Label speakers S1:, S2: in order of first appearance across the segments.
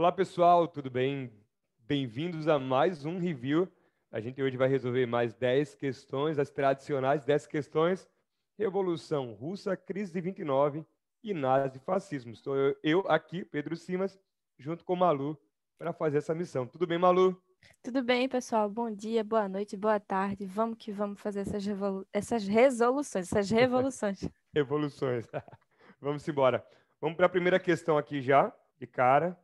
S1: Olá, pessoal, tudo bem? Bem-vindos a mais um review. A gente hoje vai resolver mais 10 questões, as tradicionais 10 questões. Revolução Russa, crise de 29 e nazifascismo. Estou eu aqui, Pedro Simas, junto com Malu, para fazer essa missão. Tudo bem, Malu?
S2: Tudo bem, pessoal? Bom dia, boa noite, boa tarde. Vamos que vamos fazer essas resoluções, essas revoluções.
S1: Revoluções. Vamos embora. Vamos para a primeira questão aqui já, de cara.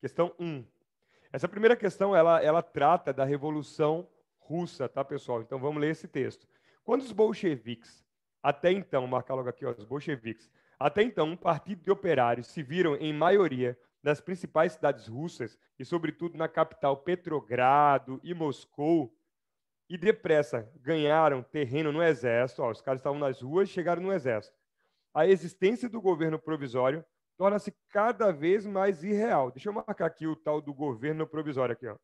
S1: Questão 1. Essa primeira questão, ela trata da Revolução Russa, tá, pessoal? Então, vamos ler esse texto. Quando os bolcheviques, até então, marcar logo aqui, ó, os bolcheviques, até então, um partido de operários se viram, em maioria, nas principais cidades russas, e, sobretudo, na capital Petrogrado e Moscou, e depressa ganharam terreno no exército. Ó, os caras estavam nas ruas, chegaram no exército. A existência do governo provisório torna-se cada vez mais irreal. Deixa eu marcar aqui o tal do governo provisório aqui, ó.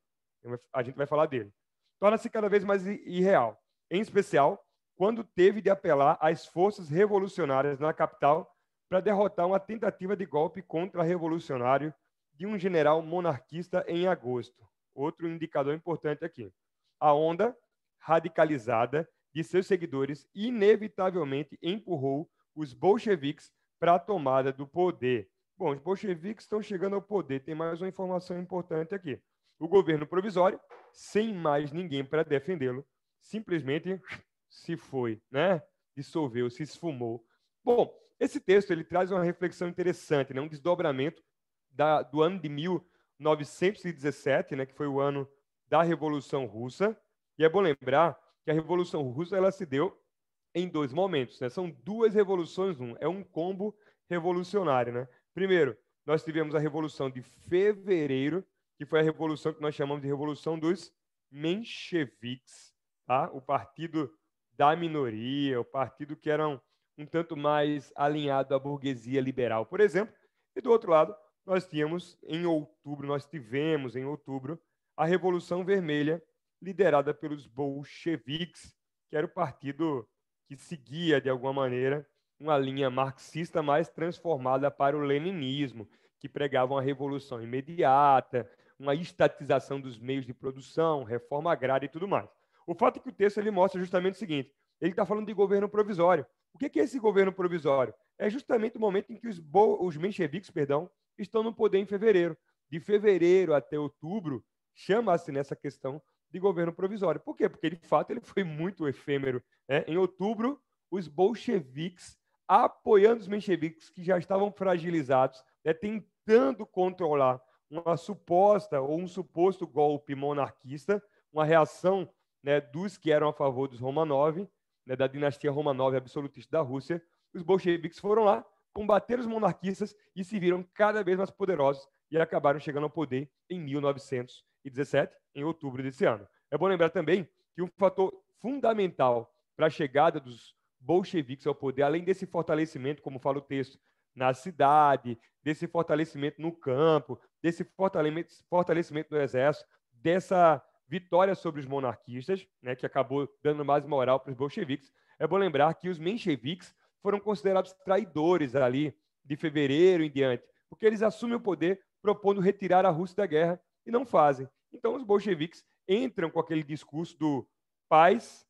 S1: A gente vai falar dele. Torna-se cada vez mais irreal, em especial quando teve de apelar às forças revolucionárias na capital para derrotar uma tentativa de golpe contra-revolucionário de um general monarquista em agosto. Outro indicador importante aqui. A onda radicalizada de seus seguidores inevitavelmente empurrou os bolcheviques para a tomada do poder. Bom, os bolcheviques estão chegando ao poder. Tem mais uma informação importante aqui. O governo provisório, sem mais ninguém para defendê-lo, simplesmente se foi, né? Dissolveu, se esfumou. Bom, esse texto ele traz uma reflexão interessante, né? Um desdobramento do ano de 1917, né? Que foi o ano da Revolução Russa. E é bom lembrar que a Revolução Russa ela se deu em dois momentos, né? São duas revoluções, é um combo revolucionário, né? Primeiro, nós tivemos a Revolução de Fevereiro, que foi a revolução que nós chamamos de Revolução dos Mencheviques, tá? O partido da minoria, o partido que era um tanto mais alinhado à burguesia liberal, por exemplo. E do outro lado, nós tivemos em outubro a Revolução Vermelha, liderada pelos bolcheviques, que era o partido que seguia, de alguma maneira, uma linha marxista mais transformada para o leninismo, que pregava uma revolução imediata, uma estatização dos meios de produção, reforma agrária e tudo mais. O fato é que o texto ele mostra justamente o seguinte, ele está falando de governo provisório. O que é esse governo provisório? É justamente o momento em que os mencheviques, estão no poder em fevereiro. De fevereiro até outubro, chama-se nessa questão de governo provisório. Por quê? Porque, de fato, ele foi muito efêmero. Né? Em outubro, os bolcheviques, apoiando os mencheviques, que já estavam fragilizados, né, tentando controlar uma suposta ou um suposto golpe monarquista, uma reação, né, dos que eram a favor dos Romanov, né, da dinastia Romanov absolutista da Rússia. Os bolcheviques foram lá, combateram os monarquistas e se viram cada vez mais poderosos e acabaram chegando ao poder em 1917, em outubro desse ano. É bom lembrar também que um fator fundamental para a chegada dos bolcheviques ao poder, além desse fortalecimento, como fala o texto, na cidade, desse fortalecimento no campo, desse fortalecimento do exército, dessa vitória sobre os monarquistas, né, que acabou dando mais moral para os bolcheviques, é bom lembrar que os mencheviques foram considerados traidores ali de fevereiro em diante, porque eles assumem o poder propondo retirar a Rússia da guerra e não fazem. Então, os bolcheviques entram com aquele discurso do paz,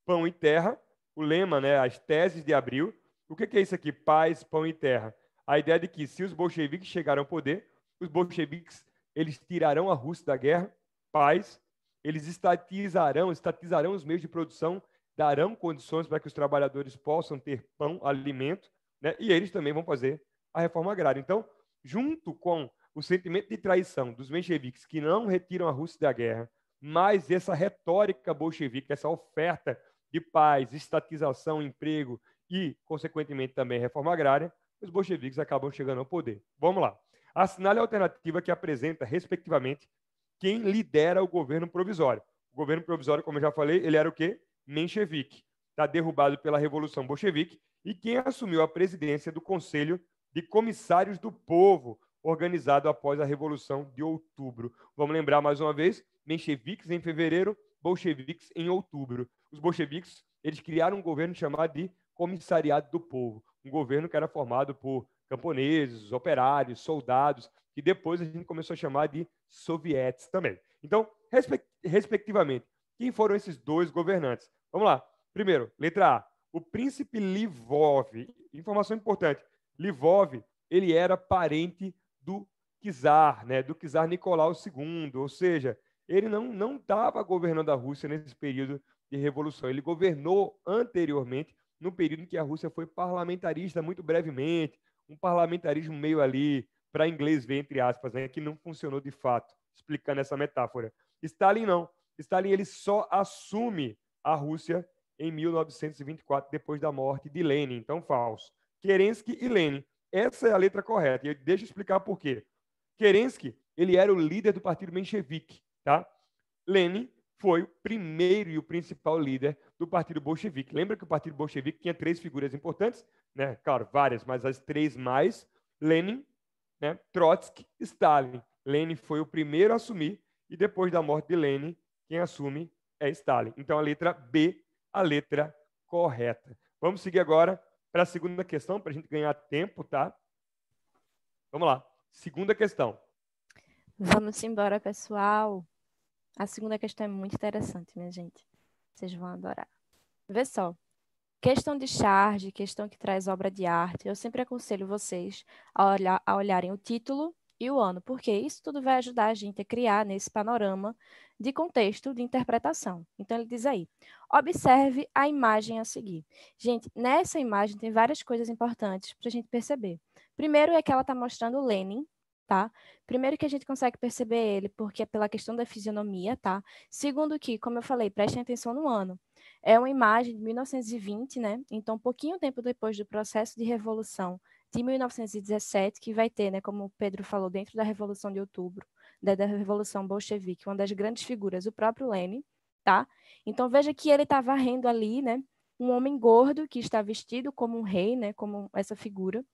S1: pão e terra, o lema, né, as teses de abril. O que é isso aqui? Paz, pão e terra. A ideia de que se os bolcheviques chegarem ao poder, os bolcheviques eles tirarão a Rússia da guerra, paz, eles estatizarão os meios de produção, darão condições para que os trabalhadores possam ter pão, alimento, né, e eles também vão fazer a reforma agrária. Então, junto com o sentimento de traição dos mencheviques que não retiram a Rússia da guerra, mais essa retórica bolchevique, essa oferta de paz, estatização, emprego e, consequentemente, também reforma agrária, os bolcheviques acabam chegando ao poder. Vamos lá. Assinale a alternativa que apresenta, respectivamente, quem lidera o governo provisório. O governo provisório, como eu já falei, ele era o quê? Menchevique. Está derrubado pela Revolução Bolchevique. E quem assumiu a presidência do Conselho de Comissários do Povo, organizado após a Revolução de Outubro. Vamos lembrar mais uma vez, mencheviques em fevereiro, bolcheviques em outubro. Os bolcheviques, eles criaram um governo chamado de Comissariado do Povo, um governo que era formado por camponeses, operários, soldados, que depois a gente começou a chamar de sovietes também. Então, respectivamente, quem foram esses dois governantes? Vamos lá. Primeiro, letra A, o príncipe Lvov. Informação importante. Lvov, ele era parente do czar, né, do czar Nicolau II, ou seja, ele não estava governando a Rússia nesse período de revolução. Ele governou anteriormente, no período em que a Rússia foi parlamentarista, muito brevemente, um parlamentarismo meio ali, para inglês ver, entre aspas, né, que não funcionou de fato, explicando essa metáfora. Stalin não. Stalin ele só assume a Rússia em 1924, depois da morte de Lenin. Então, falso. Kerensky e Lenin. Essa é a letra correta. E deixa eu explicar por quê. Kerensky, ele era o líder do partido menchevique, tá? Lenin foi o primeiro e o principal líder do partido bolchevique. Lembra que o partido bolchevique tinha 3 figuras importantes, né? Claro, várias, mas as 3 mais: Lenin, né? Trotsky, Stalin. Lenin foi o primeiro a assumir e depois da morte de Lenin, quem assume é Stalin. Então, a letra B, a letra correta. Vamos seguir agora para a segunda questão, para a gente ganhar tempo, tá? Vamos lá. Segunda questão.
S2: Vamos embora, pessoal. A segunda questão é muito interessante, minha gente. Vocês vão adorar. Vê só. Questão de charge, questão que traz obra de arte, eu sempre aconselho vocês a olharem o título e o ano, porque isso tudo vai ajudar a gente a criar nesse panorama de contexto de interpretação. Então, ele diz aí, observe a imagem a seguir. Gente, nessa imagem tem várias coisas importantes para a gente perceber. Primeiro é que ela está mostrando Lenin, tá? Primeiro que a gente consegue perceber ele porque é pela questão da fisionomia, tá? Segundo que, como eu falei, prestem atenção no ano. É uma imagem de 1920, né? Então, pouquinho tempo depois do processo de revolução de 1917, que vai ter, né, como o Pedro falou, dentro da Revolução de Outubro, da Revolução Bolchevique, uma das grandes figuras, o próprio Lenin, tá? Então, veja que ele está varrendo ali, né, um homem gordo que está vestido como um rei, né, como essa figura,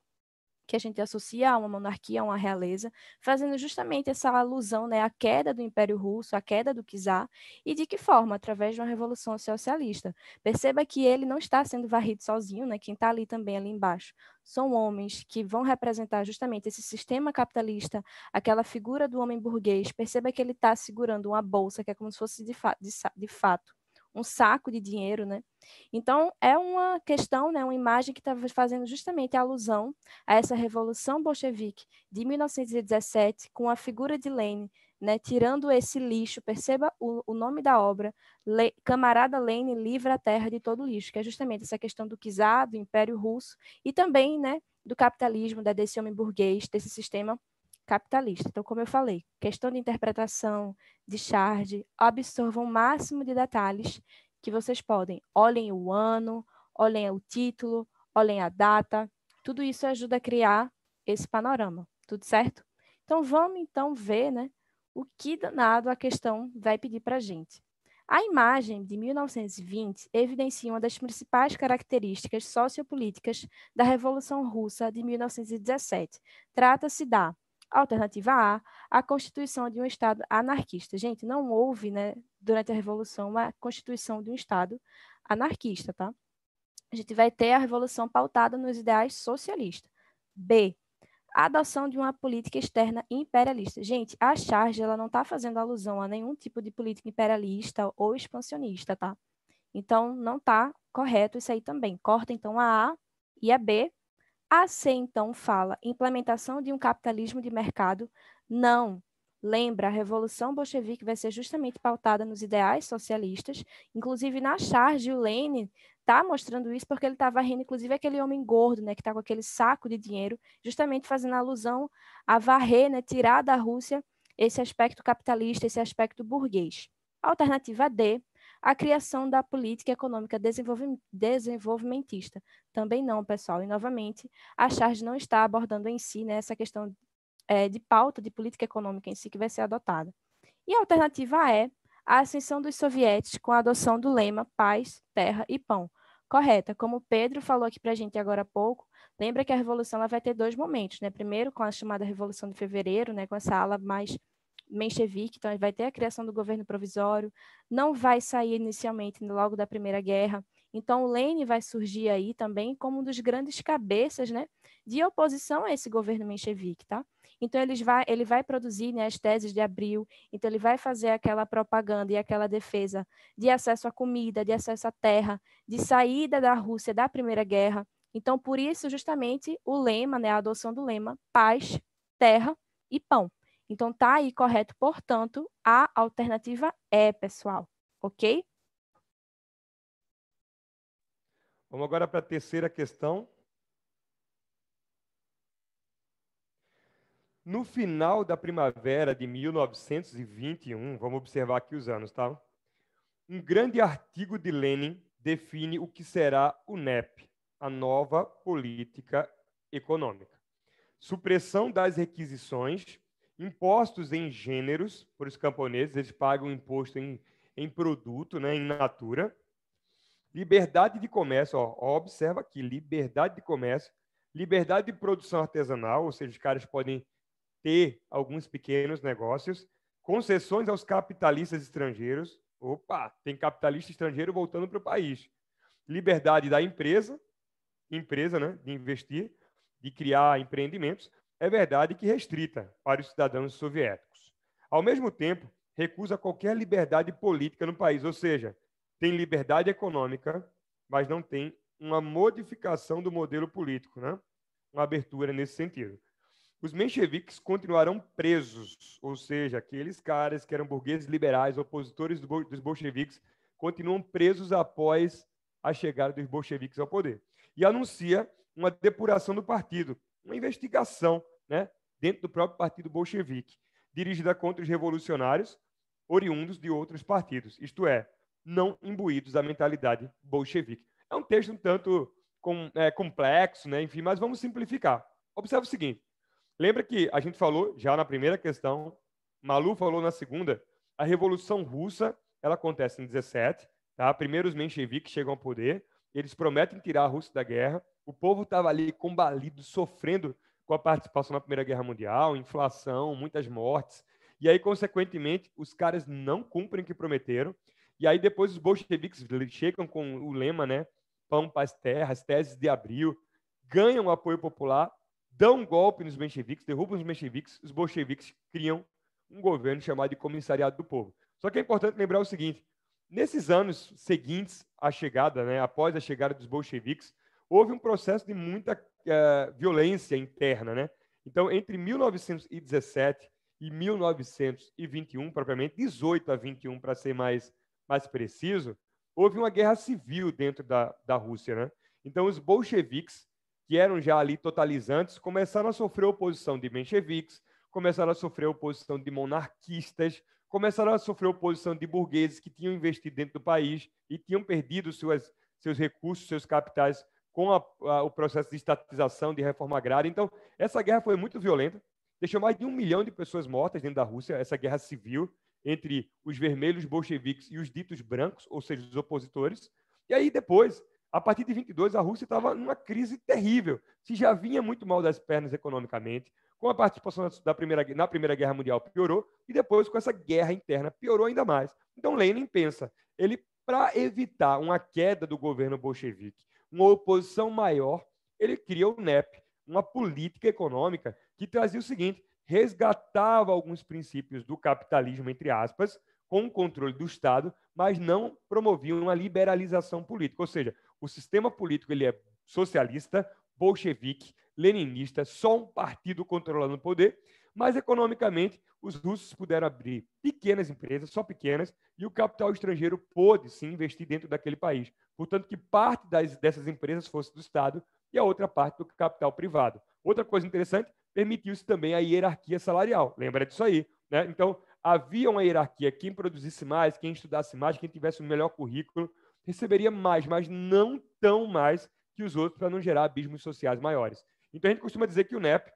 S2: que a gente associa a uma monarquia, a uma realeza, fazendo justamente essa alusão, né, à queda do Império Russo, à queda do czar, e de que forma? Através de uma revolução socialista. Perceba que ele não está sendo varrido sozinho, né, quem está ali também, ali embaixo, são homens que vão representar justamente esse sistema capitalista, aquela figura do homem burguês. Perceba que ele está segurando uma bolsa, que é como se fosse de fato um saco de dinheiro, né? Então, é uma questão, né, uma imagem que está fazendo justamente alusão a essa Revolução Bolchevique de 1917, com a figura de Lenin, né, tirando esse lixo. Perceba o nome da obra, Camarada Lenin livra a terra de todo lixo, que é justamente essa questão do czar, do Império Russo, e também, né, do capitalismo, desse homem burguês, desse sistema capitalista. Então, como eu falei, questão de interpretação, de charge, absorvam o máximo de detalhes que vocês podem. Olhem o ano, olhem o título, olhem a data. Tudo isso ajuda a criar esse panorama. Tudo certo? Então, vamos então ver, né, o que danado a questão vai pedir para a gente. A imagem de 1920 evidencia uma das principais características sociopolíticas da Revolução Russa de 1917. Trata-se da alternativa A constituição de um Estado anarquista. Gente, não houve, né, durante a Revolução, uma constituição de um Estado anarquista, tá? A gente vai ter a Revolução pautada nos ideais socialistas. B, a adoção de uma política externa imperialista. Gente, a charge, ela não está fazendo alusão a nenhum tipo de política imperialista ou expansionista, tá? Então, não está correto isso aí também. Corta, então, a e a B. A C, então, fala implementação de um capitalismo de mercado. Não. Lembra, a Revolução Bolchevique vai ser justamente pautada nos ideais socialistas. Inclusive, na charge, o Lenin está mostrando isso porque ele está varrendo, inclusive, aquele homem gordo, né, que está com aquele saco de dinheiro, justamente fazendo alusão a varrer, né, tirar da Rússia esse aspecto capitalista, esse aspecto burguês. Alternativa D, a criação da política econômica desenvolvimentista. Também não, pessoal. E, novamente, a charge não está abordando em si, né, essa questão de pauta de política econômica em si que vai ser adotada. E a alternativa é a ascensão dos sovietes com a adoção do lema paz, terra e pão. Correta. Como o Pedro falou aqui para a gente agora há pouco, lembra que a Revolução ela vai ter 2 momentos, né? Primeiro, com a chamada Revolução de Fevereiro, né, com essa ala mais menchevique, então vai ter a criação do governo provisório, não vai sair inicialmente logo da Primeira Guerra, Então, o Lenin vai surgir aí também como um dos grandes cabeças, né, de oposição a esse governo menchevique, tá? Então, ele vai produzir, né, as teses de Abril, então ele vai fazer aquela propaganda e aquela defesa de acesso à comida, de acesso à terra, de saída da Rússia da Primeira Guerra. Então, por isso, justamente, o lema, né, a adoção do lema, paz, terra e pão. Então, tá aí correto, portanto, a alternativa é, pessoal, ok?
S1: Vamos agora para a terceira questão. No final da primavera de 1921, vamos observar aqui os anos, tá? Um grande artigo de Lenin define o que será o NEP, a nova política econômica. Supressão das requisições, impostos em gêneros, por os camponeses, eles pagam imposto em produto, né, em natura. Liberdade de comércio, observa aqui, liberdade de comércio, liberdade de produção artesanal, ou seja, os caras podem ter alguns pequenos negócios, concessões aos capitalistas estrangeiros. Opa, tem capitalista estrangeiro voltando para o país. Liberdade da empresa, né, de investir, de criar empreendimentos, é verdade que restrita para os cidadãos soviéticos. Ao mesmo tempo, recusa qualquer liberdade política no país, ou seja, tem liberdade econômica, mas não tem uma modificação do modelo político, né? Uma abertura nesse sentido. Os mencheviques continuarão presos, ou seja, aqueles caras que eram burgueses liberais, opositores dos bolcheviques, continuam presos após a chegada dos bolcheviques ao poder. E anuncia uma depuração do partido, uma investigação, né, dentro do próprio partido bolchevique, dirigida contra os revolucionários oriundos de outros partidos, isto é, não imbuídos da mentalidade bolchevique. É um texto um tanto complexo, né, enfim, mas vamos simplificar. Observe o seguinte: lembra que a gente falou já na primeira questão, Malu falou na segunda, a Revolução Russa, ela acontece em 17, tá? Primeiro os mencheviques chegam ao poder, eles prometem tirar a Rússia da guerra, o povo estava ali combalido, sofrendo com a participação na Primeira Guerra Mundial, inflação, muitas mortes, e aí, consequentemente, os caras não cumprem o que prometeram, e aí depois os bolcheviques chegam com o lema, né, pão, paz, terra, as teses de Abril, ganham o apoio popular, dão um golpe nos mencheviques, derrubam os bolcheviques criam um governo chamado de Comissariado do Povo. Só que é importante lembrar o seguinte: nesses anos seguintes à chegada, né, após a chegada dos bolcheviques, houve um processo de muita violência interna, né? Então, entre 1917 e 1921, propriamente, 18 a 21, para ser mais preciso, houve uma guerra civil dentro da Rússia, né? Então, os bolcheviques, que eram já ali totalizantes, começaram a sofrer oposição de mencheviques, começaram a sofrer oposição de monarquistas, começaram a sofrer oposição de burgueses que tinham investido dentro do país e tinham perdido seus recursos, seus capitais com o processo de estatização, de reforma agrária. Então, essa guerra foi muito violenta, deixou mais de 1 milhão de pessoas mortas dentro da Rússia, essa guerra civil entre os vermelhos bolcheviques e os ditos brancos, ou seja, os opositores. E aí, depois, a partir de 22, a Rússia estava numa crise terrível. Se já vinha muito mal das pernas economicamente, com a participação na Primeira Guerra Mundial piorou, e depois com essa guerra interna piorou ainda mais. Então Lenin pensa, ele, para evitar uma queda do governo bolchevique, uma oposição maior, ele cria o NEP, uma política econômica que trazia o seguinte: resgatava alguns princípios do capitalismo, entre aspas, com o controle do Estado, mas não promovia uma liberalização política. Ou seja, o sistema político ele é socialista, bolchevique, leninista, só um partido controlando o poder, mas economicamente os russos puderam abrir pequenas empresas, só pequenas, e o capital estrangeiro pôde sim investir dentro daquele país. Portanto, que parte dessas empresas fosse do Estado e a outra parte do capital privado. Outra coisa interessante, permitiu-se também a hierarquia salarial. Lembra disso aí, né? Então, havia uma hierarquia. Quem produzisse mais, quem estudasse mais, quem tivesse o melhor currículo, receberia mais, mas não tão mais que os outros, para não gerar abismos sociais maiores. Então, a gente costuma dizer que o NEP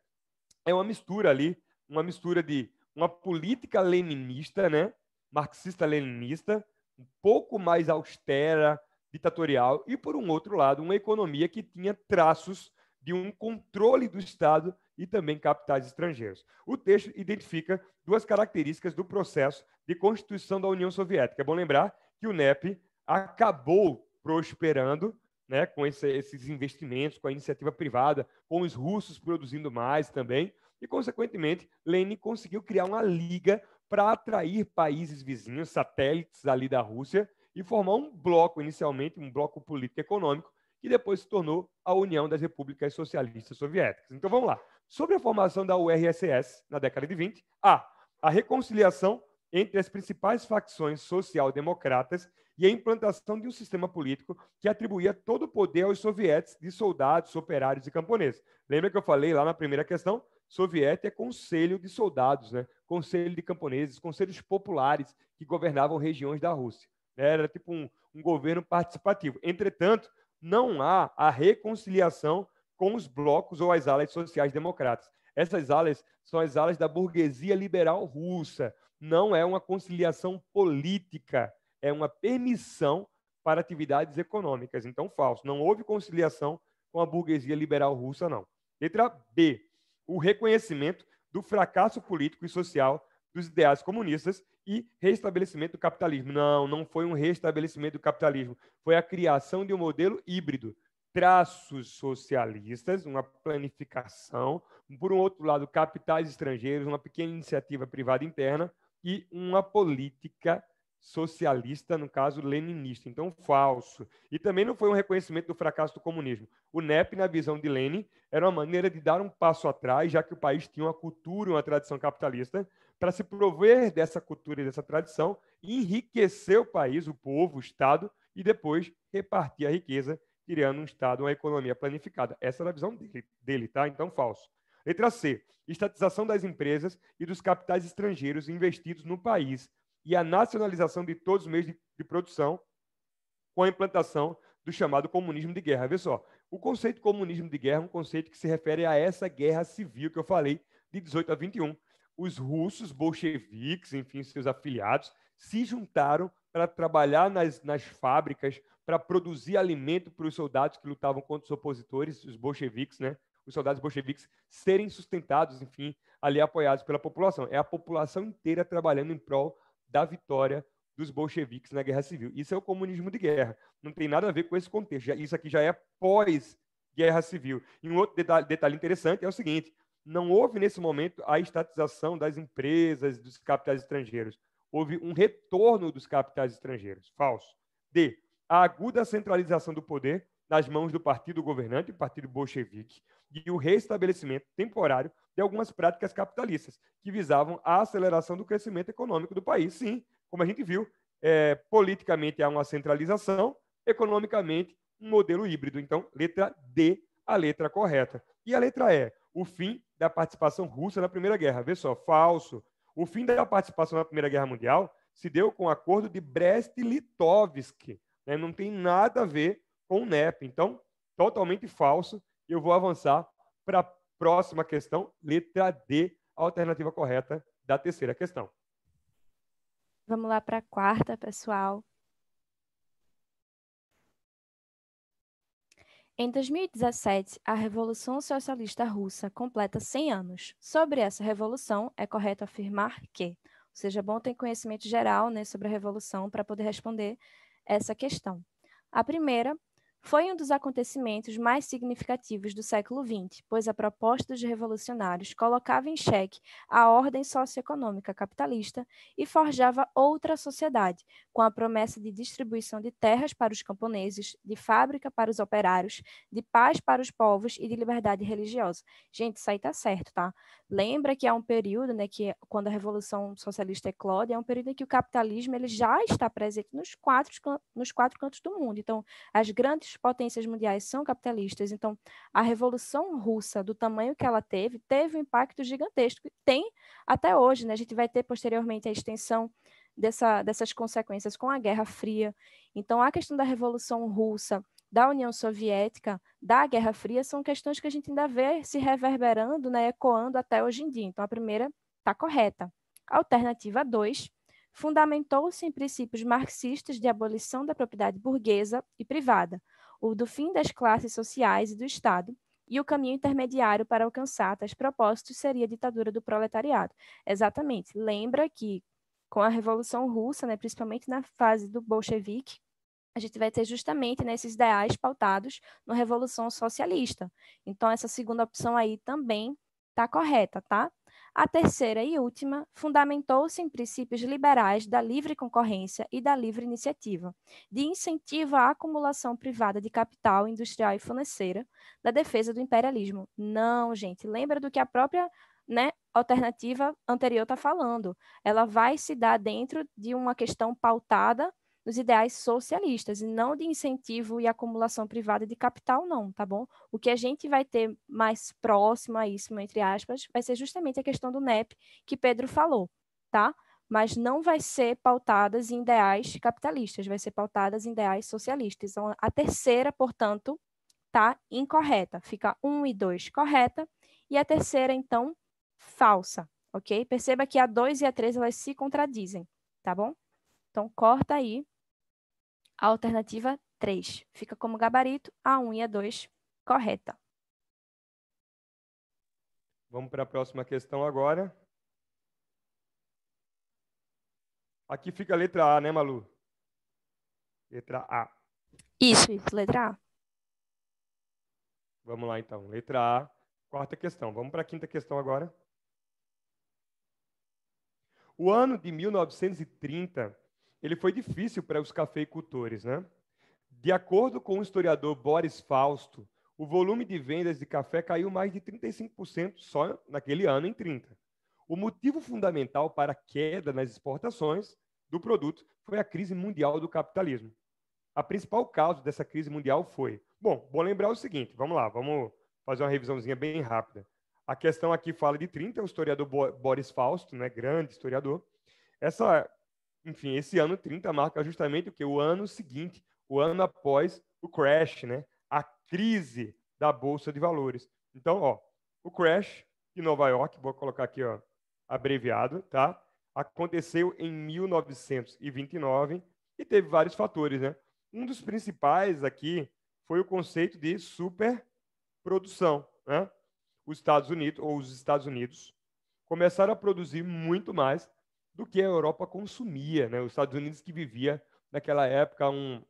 S1: é uma mistura ali, uma mistura de uma política leninista, né, marxista-leninista, um pouco mais austera, ditatorial, e, por um outro lado, uma economia que tinha traços de um controle do Estado e também capitais estrangeiros. O texto identifica duas características do processo de constituição da União Soviética. É bom lembrar que o NEP acabou prosperando, né, com esses investimentos, com a iniciativa privada, com os russos produzindo mais também, e, consequentemente, Lenin conseguiu criar uma liga para atrair países vizinhos, satélites ali da Rússia, e formar um bloco, inicialmente, um bloco político-econômico, que depois se tornou a União das Repúblicas Socialistas Soviéticas. Então, vamos lá. Sobre a formação da URSS na década de 20, a reconciliação entre as principais facções social-democratas e a implantação de um sistema político que atribuía todo o poder aos sovietes de soldados, operários e camponeses. Lembra que eu falei lá na primeira questão? Soviete é conselho de soldados, né? Conselho de camponeses, conselhos populares que governavam regiões da Rússia. Era tipo um governo participativo. Entretanto, não há a reconciliação com os blocos ou as alas sociais-democratas. Essas alas são as alas da burguesia liberal russa. Não é uma conciliação política, é uma permissão para atividades econômicas. Então, falso. Não houve conciliação com a burguesia liberal russa, não. Letra B. O reconhecimento do fracasso político e social dos ideais comunistas e restabelecimento do capitalismo. Não foi um restabelecimento do capitalismo. Foi a criação de um modelo híbrido. Traços socialistas, uma planificação, por um outro lado, capitais estrangeiros, uma pequena iniciativa privada interna e uma política socialista, no caso, leninista. Então, falso. E também não foi um reconhecimento do fracasso do comunismo. O NEP, na visão de Lenin, era uma maneira de dar um passo atrás, já que o país tinha uma cultura, uma tradição capitalista, para se prover dessa cultura e dessa tradição, enriquecer o país, o povo, o Estado, e depois repartir a riqueza, criando um Estado, uma economia planificada. Essa era a visão dele, tá? Então, falso. Letra C. Estatização das empresas e dos capitais estrangeiros investidos no país e a nacionalização de todos os meios de produção com a implantação do chamado comunismo de guerra. Vê só, o conceito de comunismo de guerra é um conceito que se refere a essa guerra civil que eu falei, de 18 a 21. Os russos, bolcheviques, enfim, seus afiliados, se juntaram para trabalhar nas fábricas, para produzir alimento para os soldados que lutavam contra os opositores, os bolcheviques, né? Os soldados bolcheviques serem sustentados, enfim, ali apoiados pela população. É a população inteira trabalhando em prol da vitória dos bolcheviques na Guerra Civil. Isso é o comunismo de guerra. Não tem nada a ver com esse contexto. Isso aqui já é pós-Guerra Civil. E um outro detalhe interessante é o seguinte: não houve, nesse momento, a estatização das empresas, dos capitais estrangeiros. Houve um retorno dos capitais estrangeiros. Falso. D. A aguda centralização do poder nas mãos do partido governante, o partido bolchevique, e o restabelecimento temporário de algumas práticas capitalistas, que visavam a aceleração do crescimento econômico do país. Sim, como a gente viu, politicamente há uma centralização, economicamente um modelo híbrido. Então, letra D, a letra correta. E a letra E, o fim da participação russa na Primeira Guerra. Vê só, falso. O fim da participação na Primeira Guerra Mundial se deu com o Acordo de Brest-Litovsk. Né? Não tem nada a ver com o NEP. Então, totalmente falso. Eu vou avançar para a próxima questão, letra D, a alternativa correta da terceira questão.
S2: Vamos lá para a quarta, pessoal. Em 2017, a Revolução Socialista Russa completa 100 anos. Sobre essa revolução, é correto afirmar que, ou seja, é bom ter conhecimento geral, né, sobre a revolução para poder responder essa questão. A primeira foi um dos acontecimentos mais significativos do século XX, pois a proposta dos revolucionários colocava em xeque a ordem socioeconômica capitalista e forjava outra sociedade, com a promessa de distribuição de terras para os camponeses, de fábrica para os operários, de paz para os povos e de liberdade religiosa. Gente, isso aí tá certo, tá? Lembra que é um período, né, que quando a Revolução Socialista eclode, é um período em que o capitalismo ele já está presente nos quatro cantos do mundo. Então, as grandes potências mundiais são capitalistas. Então, a Revolução Russa, do tamanho que ela teve um impacto gigantesco. E tem até hoje, né? A gente vai ter posteriormente a extensão dessas consequências com a Guerra Fria. Então, a questão da Revolução Russa, da União Soviética, da Guerra Fria, são questões que a gente ainda vê se reverberando, né, ecoando até hoje em dia. Então, a primeira está correta. Alternativa 2, fundamentou-se em princípios marxistas de abolição da propriedade burguesa e privada, o do fim das classes sociais e do Estado, e o caminho intermediário para alcançar tais propósitos seria a ditadura do proletariado. Exatamente. Lembra que, com a Revolução Russa, né, principalmente na fase do bolchevique, a gente vai ter justamente nesses ideais pautados na Revolução Socialista. Então, essa segunda opção aí também está correta, tá? A terceira e última, fundamentou-se em princípios liberais da livre concorrência e da livre iniciativa, de incentivo à acumulação privada de capital industrial e financeira, da defesa do imperialismo. Não, gente, lembra do que a própria, né, alternativa anterior está falando. Ela vai se dar dentro de uma questão pautada nos ideais socialistas, e não de incentivo e acumulação privada de capital, não, tá bom? O que a gente vai ter mais próximo a isso, entre aspas, vai ser justamente a questão do NEP que Pedro falou, tá? Mas não vai ser pautadas em ideais capitalistas, vai ser pautadas em ideais socialistas. Então, a terceira, portanto, tá incorreta. Fica 1 e 2 correta, e a terceira, então, falsa, ok? Perceba que a 2 e a 3, elas se contradizem, tá bom? Então, corta aí a alternativa 3. Fica como gabarito a 1 e a 2 correta.
S1: Vamos para a próxima questão agora. Aqui fica a letra A, né, Malu? Letra A.
S2: Isso, letra A.
S1: Vamos lá, então. Letra A, quarta questão. Vamos para a quinta questão agora. O ano de 1930, ele foi difícil para os cafeicultores, né? De acordo com o historiador Boris Fausto, o volume de vendas de café caiu mais de 35% só naquele ano, em 30. O motivo fundamental para a queda nas exportações do produto foi a crise mundial do capitalismo. A principal causa dessa crise mundial foi... Bom lembrar o seguinte, vamos lá, vamos fazer uma revisãozinha bem rápida. A questão aqui fala de 30, o historiador Boris Fausto, né, grande historiador. Enfim, esse ano 30 marca justamente o que? O ano seguinte, o ano após o crash, né? A crise da Bolsa de Valores. Então, ó, o crash de Nova York, vou colocar aqui, ó, abreviado, tá? Aconteceu em 1929 e teve vários fatores, né? Um dos principais aqui foi o conceito de superprodução, né? Os Estados Unidos começaram a produzir muito mais do que a Europa consumia, né? Os Estados Unidos que vivia naquela época um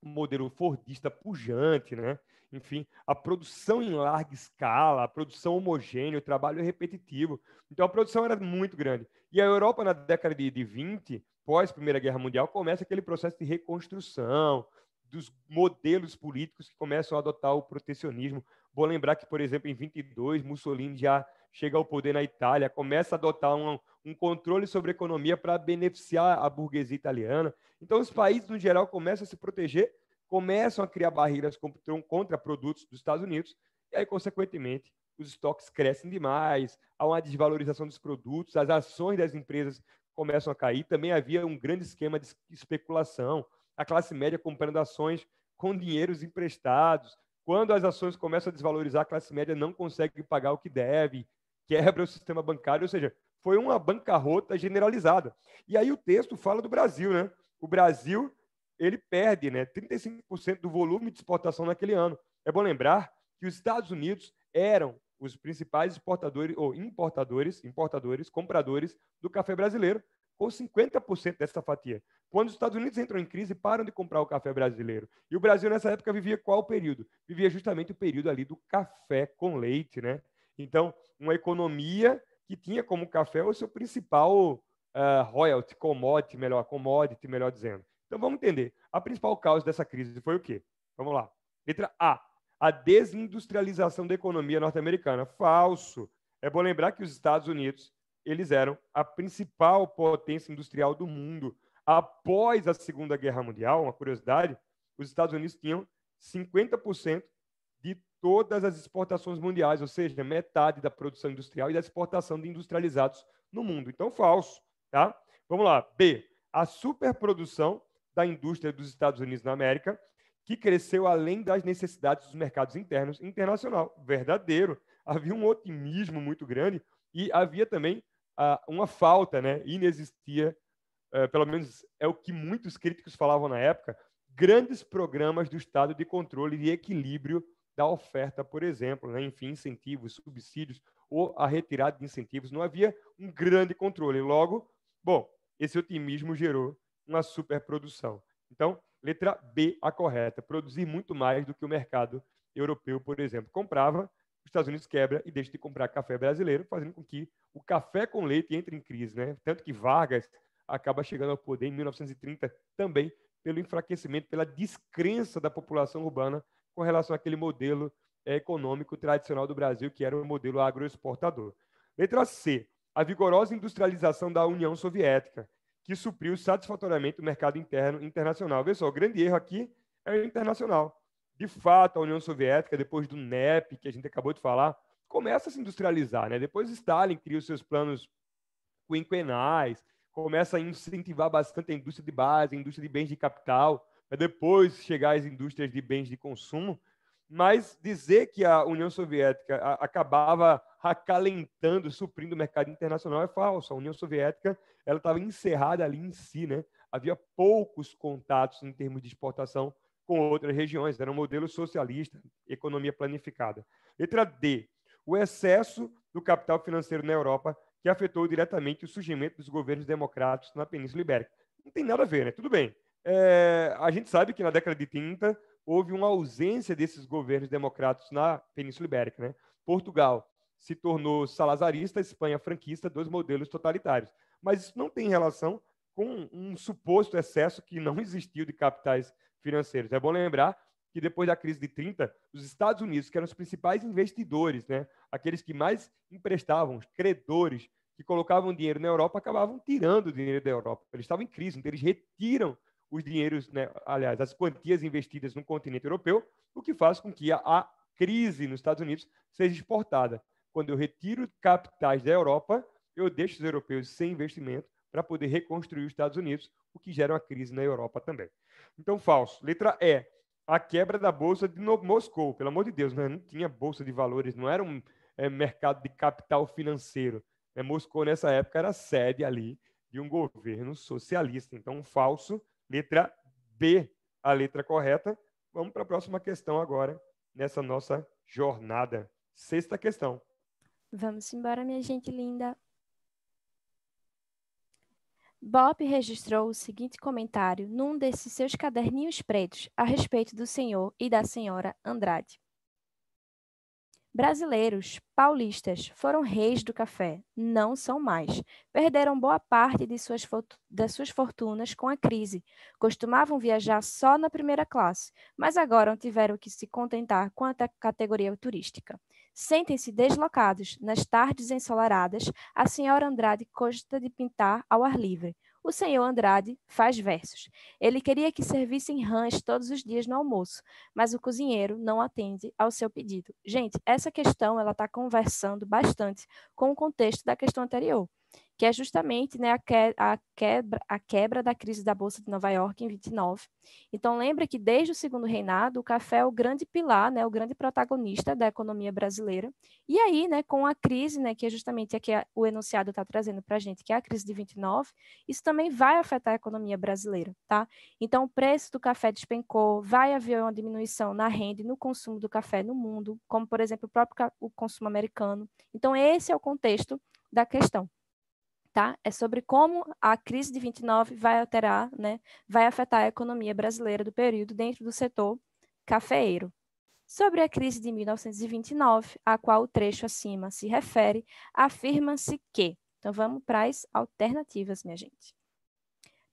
S1: modelo fordista pujante, né? Enfim, a produção em larga escala, a produção homogênea, o trabalho repetitivo. Então a produção era muito grande. E a Europa na década de 20, pós Primeira Guerra Mundial, começa aquele processo de reconstrução dos modelos políticos que começam a adotar o protecionismo. Vou lembrar que, por exemplo, em 22, Mussolini já chega ao poder na Itália, começa a adotar um controle sobre a economia para beneficiar a burguesia italiana. Então, os países, no geral, começam a se proteger, começam a criar barreiras contra produtos dos Estados Unidos, e aí, consequentemente, os estoques crescem demais, há uma desvalorização dos produtos, as ações das empresas começam a cair, também havia um grande esquema de especulação, a classe média comprando ações com dinheiros emprestados. Quando as ações começam a desvalorizar, a classe média não consegue pagar o que deve, quebra o sistema bancário, ou seja, foi uma bancarrota generalizada. E aí o texto fala do Brasil, né? O Brasil, ele perde, né, 35% do volume de exportação naquele ano. É bom lembrar que os Estados Unidos eram os principais exportadores ou importadores, compradores do café brasileiro, com 50% dessa fatia. Quando os Estados Unidos entram em crise, param de comprar o café brasileiro. E o Brasil, nessa época, vivia qual período? Vivia justamente o período ali do café com leite, né? Então, uma economia que tinha como café o seu principal royalty, commodity, melhor dizendo. Então, vamos entender. A principal causa dessa crise foi o quê? Vamos lá. Letra A desindustrialização da economia norte-americana. Falso. É bom lembrar que os Estados Unidos, eles eram a principal potência industrial do mundo. Após a Segunda Guerra Mundial, uma curiosidade, os Estados Unidos tinham 50% de todas as exportações mundiais, ou seja, metade da produção industrial e da exportação de industrializados no mundo. Então, falso, tá? Vamos lá. B, a superprodução da indústria dos Estados Unidos na América, que cresceu além das necessidades dos mercados internos e internacional. Verdadeiro. Havia um otimismo muito grande e havia também uma falta, né? Inexistia, pelo menos é o que muitos críticos falavam na época, grandes programas do Estado de controle e equilíbrio da oferta, por exemplo, né? Enfim, incentivos, subsídios ou a retirada de incentivos. Não havia um grande controle. Logo, esse otimismo gerou uma superprodução. Então, Letra B, a correta. Produzir muito mais do que o mercado europeu, por exemplo, comprava, os Estados Unidos quebra e deixa de comprar café brasileiro, fazendo com que o café com leite entre em crise, né? Tanto que Vargas acaba chegando ao poder em 1930 também pelo enfraquecimento, pela descrença da população urbana com relação àquele modelo econômico tradicional do Brasil, que era o modelo agroexportador. Letra C, a vigorosa industrialização da União Soviética, que supriu satisfatoriamente o mercado interno e internacional. Vê só, o grande erro aqui é o internacional. De fato, a União Soviética, depois do NEP, que a gente acabou de falar, começa a se industrializar, né? Depois Stalin cria os seus planos quinquenais, começa a incentivar bastante a indústria de base, a indústria de bens de capital, para depois chegar às indústrias de bens de consumo. Mas dizer que a União Soviética acabava acalentando, suprindo o mercado internacional é falso. A União Soviética ela estava encerrada ali em si, né? Havia poucos contatos em termos de exportação com outras regiões. Era um modelo socialista, economia planificada. Letra D. O excesso do capital financeiro na Europa que afetou diretamente o surgimento dos governos democráticos na Península Ibérica. Não tem nada a ver, né? Tudo bem. A gente sabe que na década de 30 houve uma ausência desses governos democráticos na Península Ibérica, né? Portugal se tornou salazarista, Espanha franquista, dois modelos totalitários. Mas isso não tem relação com um suposto excesso que não existiu de capitais financeiros. É bom lembrar que depois da crise de 30, os Estados Unidos, que eram os principais investidores, né, aqueles que mais emprestavam, os credores que colocavam dinheiro na Europa, acabavam tirando o dinheiro da Europa. Eles estavam em crise, então eles retiram os dinheiros, né, aliás, as quantias investidas no continente europeu, o que faz com que a crise nos Estados Unidos seja exportada. Quando eu retiro capitais da Europa, eu deixo os europeus sem investimento para poder reconstruir os Estados Unidos, o que gera uma crise na Europa também. Então, falso. Letra E. A quebra da Bolsa de Moscou. Pelo amor de Deus, né? Não tinha Bolsa de Valores, não era um mercado de capital financeiro. Moscou, nessa época, era sede ali de um governo socialista. Então, falso. Letra B, a letra correta. Vamos para a próxima questão agora, nessa nossa jornada. Sexta questão.
S2: Vamos embora, minha gente linda. Bob registrou o seguinte comentário num desses seus caderninhos pretos a respeito do senhor e da senhora Andrade. Brasileiros, paulistas, foram reis do café, não são mais. Perderam boa parte das suas fortunas com a crise. Costumavam viajar só na primeira classe, mas agora tiveram que se contentar com a categoria turística. Sentem-se deslocados. Nas tardes ensolaradas, a senhora Andrade gosta de pintar ao ar livre. O senhor Andrade faz versos. Ele queria que servissem rãs todos os dias no almoço, mas o cozinheiro não atende ao seu pedido. Gente, essa questão ela está conversando bastante com o contexto da questão anterior, que é justamente, né, a quebra da crise da Bolsa de Nova York em 29. Então, lembra que desde o segundo reinado, o café é o grande pilar, né, o grande protagonista da economia brasileira. E aí, né, com a crise, né, que é justamente a que o enunciado está trazendo para a gente, que é a crise de 29, isso também vai afetar a economia brasileira, tá? Então, o preço do café despencou, vai haver uma diminuição na renda e no consumo do café no mundo, como, por exemplo, o consumo americano. Então, esse é o contexto da questão. Tá? É sobre como a crise de 29 vai alterar, né, vai afetar a economia brasileira do período dentro do setor cafeeiro. Sobre a crise de 1929, a qual o trecho acima se refere, afirma-se que... Então, vamos para as alternativas, minha gente.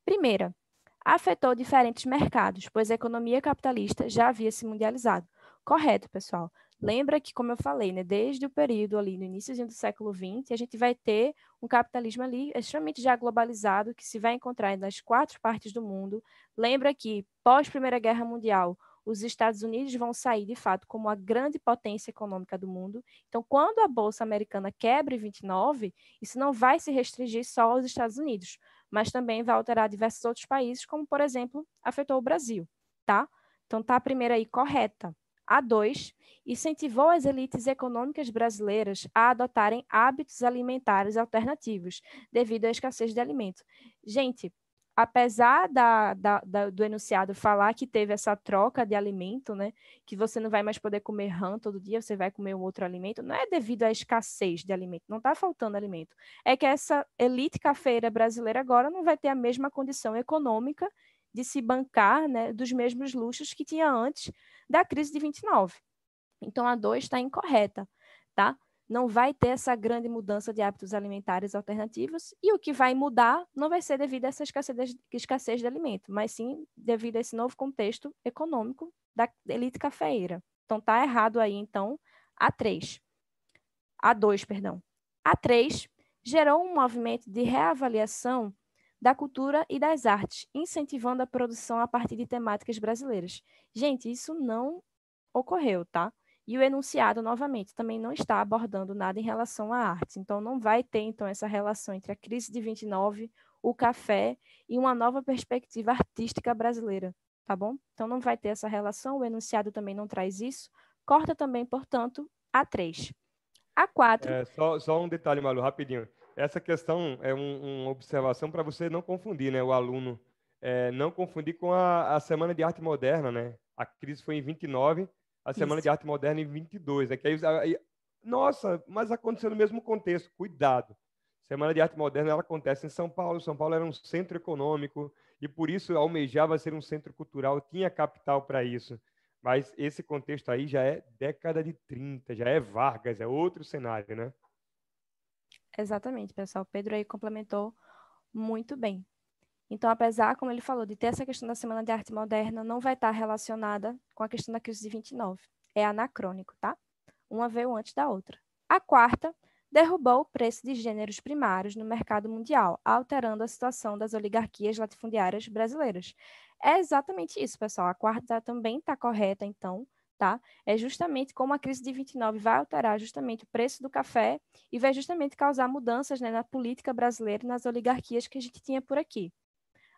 S2: Primeira, afetou diferentes mercados, pois a economia capitalista já havia se mundializado. Correto, pessoal. Lembra que, como eu falei, né, desde o período ali no início do século XX, a gente vai ter um capitalismo ali extremamente já globalizado, que se vai encontrar nas 4 partes do mundo. Lembra que, pós Primeira Guerra Mundial, os Estados Unidos vão sair, de fato, como a grande potência econômica do mundo. Então, quando a Bolsa Americana quebra em 29, isso não vai se restringir só aos Estados Unidos, mas também vai alterar diversos outros países, como, por exemplo, afetou o Brasil, tá? Então, tá a primeira aí correta. A 2, incentivou as elites econômicas brasileiras a adotarem hábitos alimentares alternativos, devido à escassez de alimento. Gente, apesar do enunciado falar que teve essa troca de alimento, né, que você não vai mais poder comer rã todo dia, você vai comer um outro alimento, não é devido à escassez de alimento, não está faltando alimento. É que essa elite cafeira brasileira agora não vai ter a mesma condição econômica de se bancar, né, dos mesmos luxos que tinha antes da crise de 29. Então, a 2 está incorreta, tá? Não vai ter essa grande mudança de hábitos alimentares alternativos e o que vai mudar não vai ser devido a essa escassez de alimento, mas sim devido a esse novo contexto econômico da elite cafeeira. Então, está errado aí, então, a 2, perdão. A 3 gerou um movimento de reavaliação da cultura e das artes, incentivando a produção a partir de temáticas brasileiras. Gente, isso não ocorreu, tá? E o enunciado, novamente, também não está abordando nada em relação à arte. Então, não vai ter, então, essa relação entre a crise de 29, o café e uma nova perspectiva artística brasileira, tá bom? Então, não vai ter essa relação, o enunciado também não traz isso. Corta também, portanto, a 3. A 4.
S1: Só um detalhe, Malu, rapidinho. Essa questão é uma observação para você não confundir, né, o aluno. Não confundir com a Semana de Arte Moderna, né? A crise foi em 29, a Semana de
S2: Isso.
S1: Arte Moderna em 22, né? Nossa, mas aconteceu no mesmo contexto. Cuidado. Semana de Arte Moderna ela acontece em São Paulo. São Paulo era um centro econômico e por isso almejava ser um centro cultural, tinha capital para isso. Mas esse contexto aí já é década de 30, já é Vargas, é outro cenário, né?
S2: Exatamente, pessoal. Pedro aí complementou muito bem. Então, apesar, como ele falou, de ter essa questão da Semana de Arte Moderna, não vai estar relacionada com a questão da crise de 29. É anacrônico, tá? Uma veio antes da outra. A quarta derrubou o preço de gêneros primários no mercado mundial, alterando a situação das oligarquias latifundiárias brasileiras. É exatamente isso, pessoal. A quarta também está correta, então, tá? É justamente como a crise de 29 vai alterar justamente o preço do café e vai justamente causar mudanças, né, na política brasileira e nas oligarquias que a gente tinha por aqui.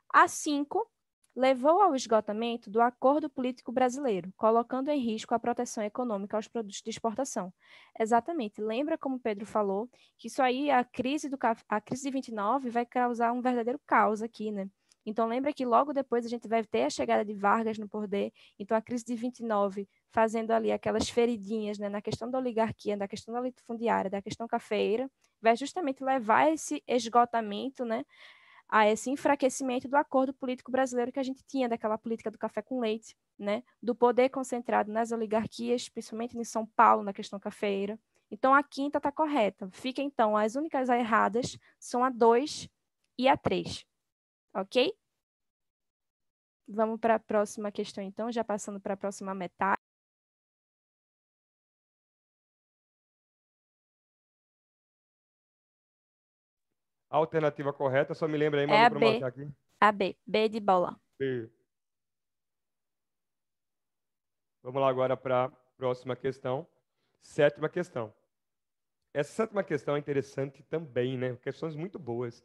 S2: A 5 levou ao esgotamento do acordo político brasileiro, colocando em risco a proteção econômica aos produtos de exportação. Exatamente. Lembra como Pedro falou que isso aí, a crise de 29 vai causar um verdadeiro caos aqui, né? Então lembra que logo depois a gente vai ter a chegada de Vargas no poder, então a crise de 29 fazendo ali aquelas feridinhas, né, na questão da oligarquia, da questão da latifundiária, da questão cafeeira, vai justamente levar a esse esgotamento, né, a esse enfraquecimento do acordo político brasileiro que a gente tinha, daquela política do café com leite, né? Do poder concentrado nas oligarquias, principalmente em São Paulo, na questão cafeeira. Então, a quinta está correta. Fica, então, as únicas erradas são a 2 e a 3. Ok? Vamos para a próxima questão, então, já passando para a próxima metade.
S1: A alternativa correta, só me lembra aí,
S2: É
S1: Malu,
S2: a
S1: para
S2: B.
S1: marcar aqui.
S2: A B. B de bola.
S1: B. Vamos lá agora para a próxima questão. Sétima questão. Essa sétima questão é interessante também, né? Questões muito boas,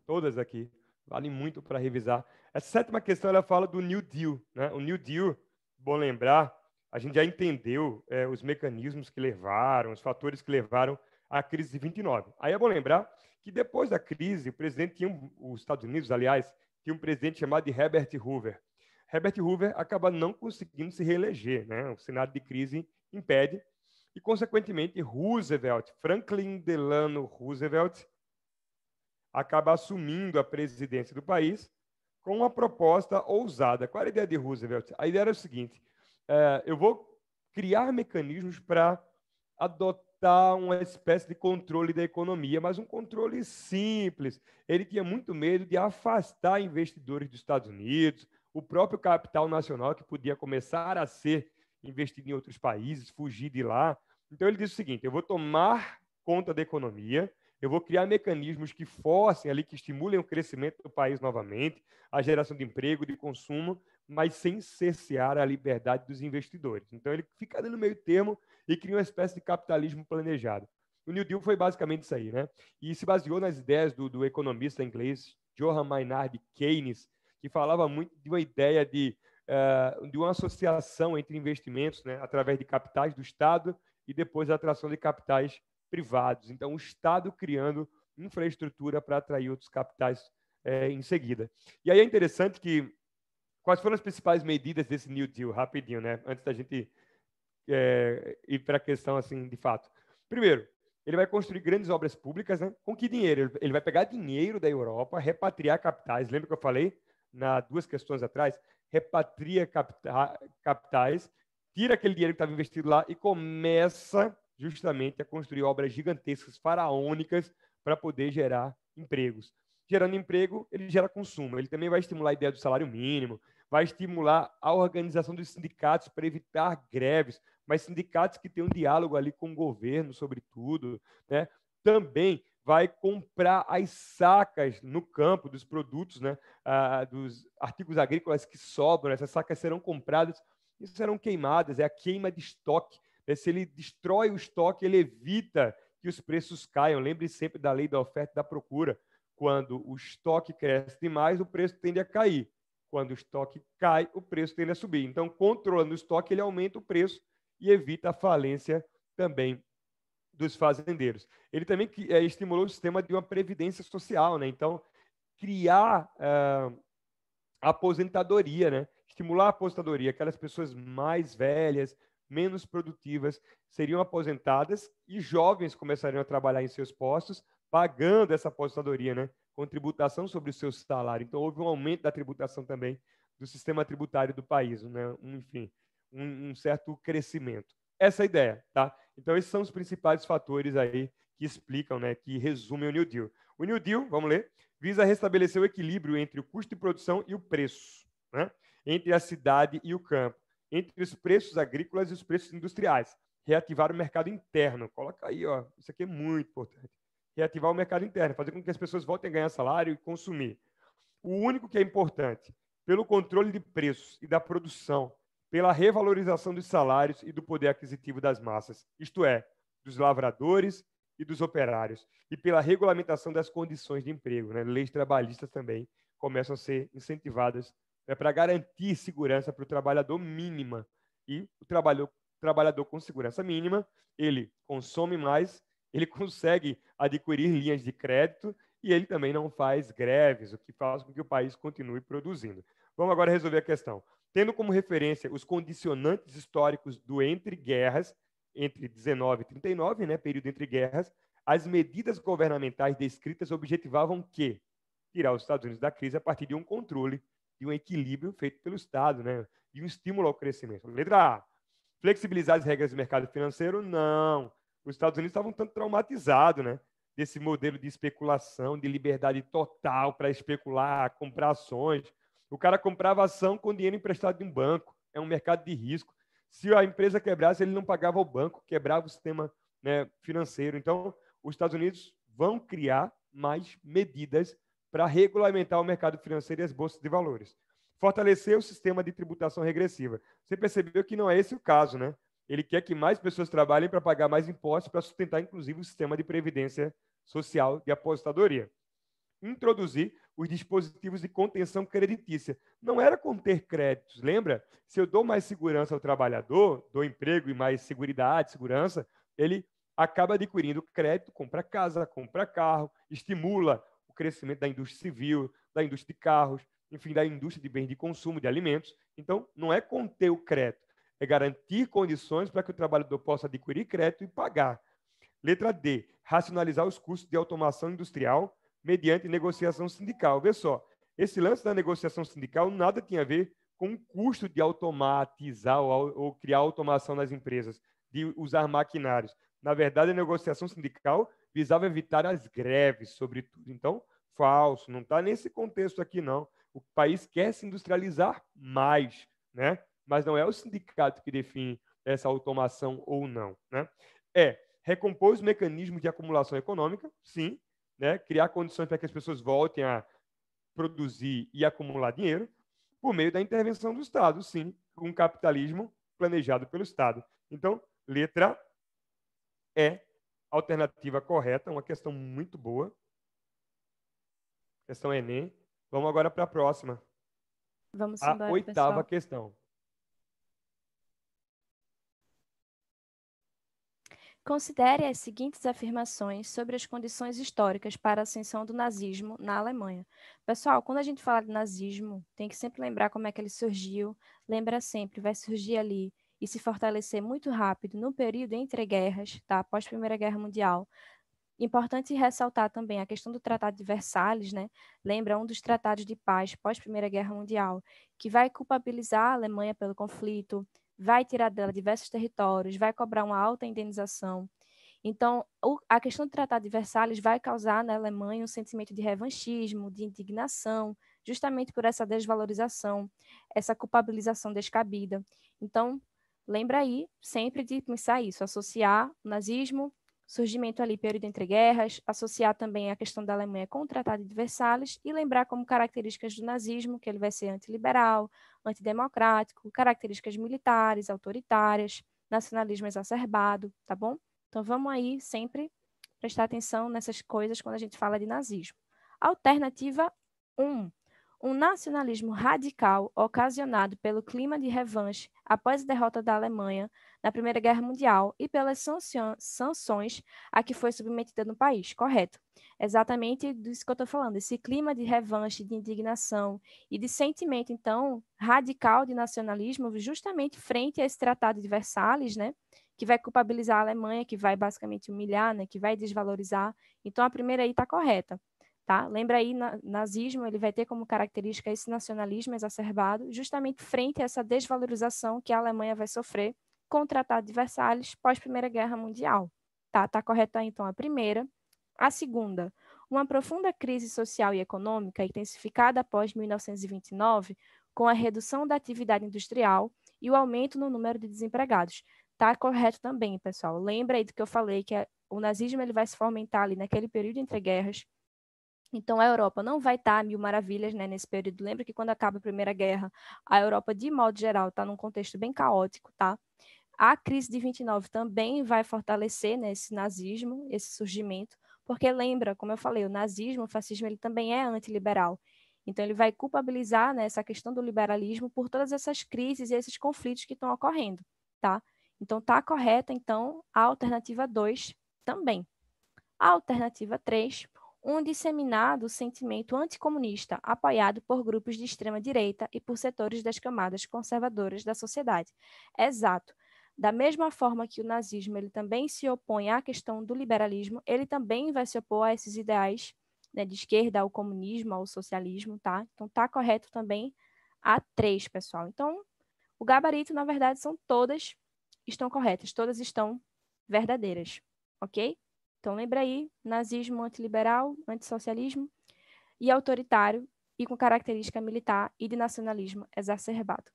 S1: todas aqui, vale muito para revisar. Essa sétima questão ela fala do New Deal, né? O New Deal, bom lembrar, a gente já entendeu os mecanismos que levaram, os fatores que levaram à crise de 29. Aí é bom lembrar que depois da crise, o presidente tinha, os Estados Unidos, aliás, tinha um presidente chamado de Herbert Hoover. Herbert Hoover acaba não conseguindo se reeleger, né? O cenário de crise impede. E, consequentemente, Roosevelt, Franklin Delano Roosevelt, acaba assumindo a presidência do país com uma proposta ousada. Qual era a ideia de Roosevelt? A ideia era o seguinte: eu vou criar mecanismos para adotar uma espécie de controle da economia, mas um controle simples. Ele tinha muito medo de afastar investidores dos Estados Unidos, o próprio capital nacional que podia começar a ser investido em outros países, fugir de lá. Então ele disse o seguinte: eu vou tomar conta da economia, eu vou criar mecanismos que forcem ali, que estimulem o crescimento do país novamente, a geração de emprego, de consumo, mas sem cercear a liberdade dos investidores. Então ele fica ali no meio termo e cria uma espécie de capitalismo planejado. O New Deal foi basicamente isso aí, né? E se baseou nas ideias do economista inglês Johann Maynard Keynes, que falava muito de uma ideia de uma associação entre investimentos, né, através de capitais do Estado e depois a atração de capitais privados. Então, o Estado criando infraestrutura para atrair outros capitais em seguida. E aí é interessante que quais foram as principais medidas desse New Deal, rapidinho, né, antes da gente ir para a questão assim, de fato. Primeiro, ele vai construir grandes obras públicas, né? Com que dinheiro? Ele vai pegar dinheiro da Europa, repatriar capitais. Lembra que eu falei duas questões atrás, repatria capitais, tira aquele dinheiro que estava investido lá e começa justamente a construir obras gigantescas, faraônicas, para poder gerar empregos. Gerando emprego, ele gera consumo. Ele também vai estimular a ideia do salário mínimo, vai estimular a organização dos sindicatos para evitar greves, mas sindicatos que têm um diálogo ali com o governo sobre tudo, né? Também vai comprar as sacas no campo dos produtos, né? Dos artigos agrícolas que sobram. Essas sacas serão compradas e serão queimadas. É a queima de estoque. Se ele destrói o estoque, ele evita que os preços caiam. Lembre sempre da lei da oferta e da procura. Quando o estoque cresce demais, o preço tende a cair. Quando o estoque cai, o preço tende a subir. Então, controlando o estoque, ele aumenta o preço e evita a falência também dos fazendeiros. Ele também estimulou o sistema de uma previdência social, né? Então, criar a aposentadoria, né? Estimular a aposentadoria. Aquelas pessoas mais velhas, menos produtivas, seriam aposentadas e jovens começariam a trabalhar em seus postos, pagando essa aposentadoria, né? Com tributação sobre o seu salário. Então, houve um aumento da tributação também do sistema tributário do país, né? Enfim, um certo crescimento. Essa é a ideia, tá? Então, esses são os principais fatores aí que explicam, né? Que resumem o New Deal. O New Deal, vamos ler, visa restabelecer o equilíbrio entre o custo de produção e o preço, né? Entre a cidade e o campo, entre os preços agrícolas e os preços industriais. Reativar o mercado interno. Coloca aí, ó, isso aqui é muito importante. Reativar o mercado interno, fazer com que as pessoas voltem a ganhar salário e consumir. O único que é importante, pelo controle de preços e da produção, pela revalorização dos salários e do poder aquisitivo das massas, isto é, dos lavradores e dos operários, e pela regulamentação das condições de emprego. Né? Leis trabalhistas também começam a ser incentivadas, né, para garantir segurança para o trabalhador mínima. E o trabalhador com segurança mínima, ele consome mais, ele consegue adquirir linhas de crédito e ele também não faz greves, o que faz com que o país continue produzindo. Vamos agora resolver a questão. Tendo como referência os condicionantes históricos do entre guerras, entre 19 e 39, né, período entre guerras, as medidas governamentais descritas objetivavam que tirar os Estados Unidos da crise a partir de um controle, de um equilíbrio feito pelo Estado, né, e um estímulo ao crescimento. Letra A. Flexibilizar as regras do mercado financeiro? Não. Os Estados Unidos estavam um tanto traumatizados, né, desse modelo de especulação, de liberdade total para especular, comprar ações. O cara comprava ação com dinheiro emprestado de um banco. É um mercado de risco. Se a empresa quebrasse, ele não pagava ao banco, quebrava o sistema, né, financeiro. Então, os Estados Unidos vão criar mais medidas para regulamentar o mercado financeiro e as bolsas de valores. Fortalecer o sistema de tributação regressiva. Você percebeu que não é esse o caso, né? Ele quer que mais pessoas trabalhem para pagar mais impostos, para sustentar, inclusive, o sistema de previdência social de aposentadoria. Introduzir os dispositivos de contenção creditícia. Não era conter créditos, lembra? Se eu dou mais segurança ao trabalhador, dou emprego e mais segurança, ele acaba adquirindo crédito, compra casa, compra carro, estimula o crescimento da indústria civil, da indústria de carros, enfim, da indústria de bens de consumo, de alimentos. Então, não é conter o crédito, é garantir condições para que o trabalhador possa adquirir crédito e pagar. Letra D, racionalizar os custos de automação industrial mediante negociação sindical. Vê só, esse lance da negociação sindical nada tinha a ver com o custo de automatizar ou criar automação nas empresas, de usar maquinários. Na verdade, a negociação sindical visava evitar as greves, sobretudo. Então, falso, não está nesse contexto aqui, não. O país quer se industrializar mais, né? Mas não é o sindicato que define essa automação ou não, né? Recompor os mecanismos de acumulação econômica, sim, né? Criar condições para que as pessoas voltem a produzir e acumular dinheiro por meio da intervenção do Estado, sim, um capitalismo planejado pelo Estado. Então, letra E, alternativa correta, uma questão muito boa. Questão Enem. Vamos agora para a próxima.
S2: Vamos
S1: a
S2: embora,
S1: oitava
S2: pessoal.
S1: questão.
S2: Considere as seguintes afirmações sobre as condições históricas para a ascensão do nazismo na Alemanha. Pessoal, quando a gente fala de nazismo, tem que sempre lembrar como é que ele surgiu. Lembra sempre, vai surgir ali e se fortalecer muito rápido no período entre guerras, tá? Após a Primeira Guerra Mundial. Importante ressaltar também a questão do Tratado de Versalhes, né? Lembra um dos tratados de paz pós-Primeira Guerra Mundial, que vai culpabilizar a Alemanha pelo conflito, vai tirar dela diversos territórios, vai cobrar uma alta indenização. Então, a questão do Tratado de Versalhes vai causar na Alemanha um sentimento de revanchismo, de indignação, justamente por essa desvalorização, essa culpabilização descabida. Então, lembra aí sempre de pensar isso, associar o nazismo, surgimento ali, período entre guerras, associar também a questão da Alemanha com o Tratado de Versalhes e lembrar como características do nazismo, que ele vai ser antiliberal, antidemocrático, características militares, autoritárias, nacionalismo exacerbado, tá bom? Então, vamos aí sempre prestar atenção nessas coisas quando a gente fala de nazismo. Alternativa 1. Um nacionalismo radical ocasionado pelo clima de revanche após a derrota da Alemanha na Primeira Guerra Mundial e pelas sanções a que foi submetida no país. Correto. Exatamente disso que eu estou falando, esse clima de revanche, de indignação e de sentimento, então, radical de nacionalismo, justamente frente a esse Tratado de Versalhes, né? Que vai culpabilizar a Alemanha, que vai basicamente humilhar, né, que vai desvalorizar. Então, a primeira aí está correta. Tá? Lembra aí, nazismo ele vai ter como característica esse nacionalismo exacerbado, justamente frente a essa desvalorização que a Alemanha vai sofrer com o Tratado de Versalhes pós-Primeira Guerra Mundial. Tá correta então a primeira. A segunda, uma profunda crise social e econômica intensificada após 1929, com a redução da atividade industrial e o aumento no número de desempregados. Tá correto também, pessoal. Lembra aí do que eu falei, que o nazismo ele vai se fomentar ali naquele período entre guerras. Então, a Europa não vai estar a mil maravilhas, né, nesse período. Lembra que quando acaba a Primeira Guerra, a Europa, de modo geral, está num contexto bem caótico, tá? A crise de 29 também vai fortalecer, né, esse nazismo, esse surgimento, porque lembra, como eu falei, o nazismo, o fascismo, ele também é antiliberal. Então, ele vai culpabilizar, né, essa questão do liberalismo por todas essas crises e esses conflitos que estão ocorrendo, tá? Então, está correta, então, a alternativa 2 também. A alternativa 3, um disseminado sentimento anticomunista apoiado por grupos de extrema-direita e por setores das camadas conservadoras da sociedade. Exato. Da mesma forma que o nazismo ele também se opõe à questão do liberalismo, ele também vai se opor a esses ideais, né, de esquerda, ao comunismo, ao socialismo, tá? Então, tá correto também a 3, pessoal. Então, o gabarito, na verdade, estão corretas, todas estão verdadeiras, ok? Então, lembra aí, nazismo antiliberal, antissocialismo e autoritário e com característica militar e de nacionalismo exacerbado.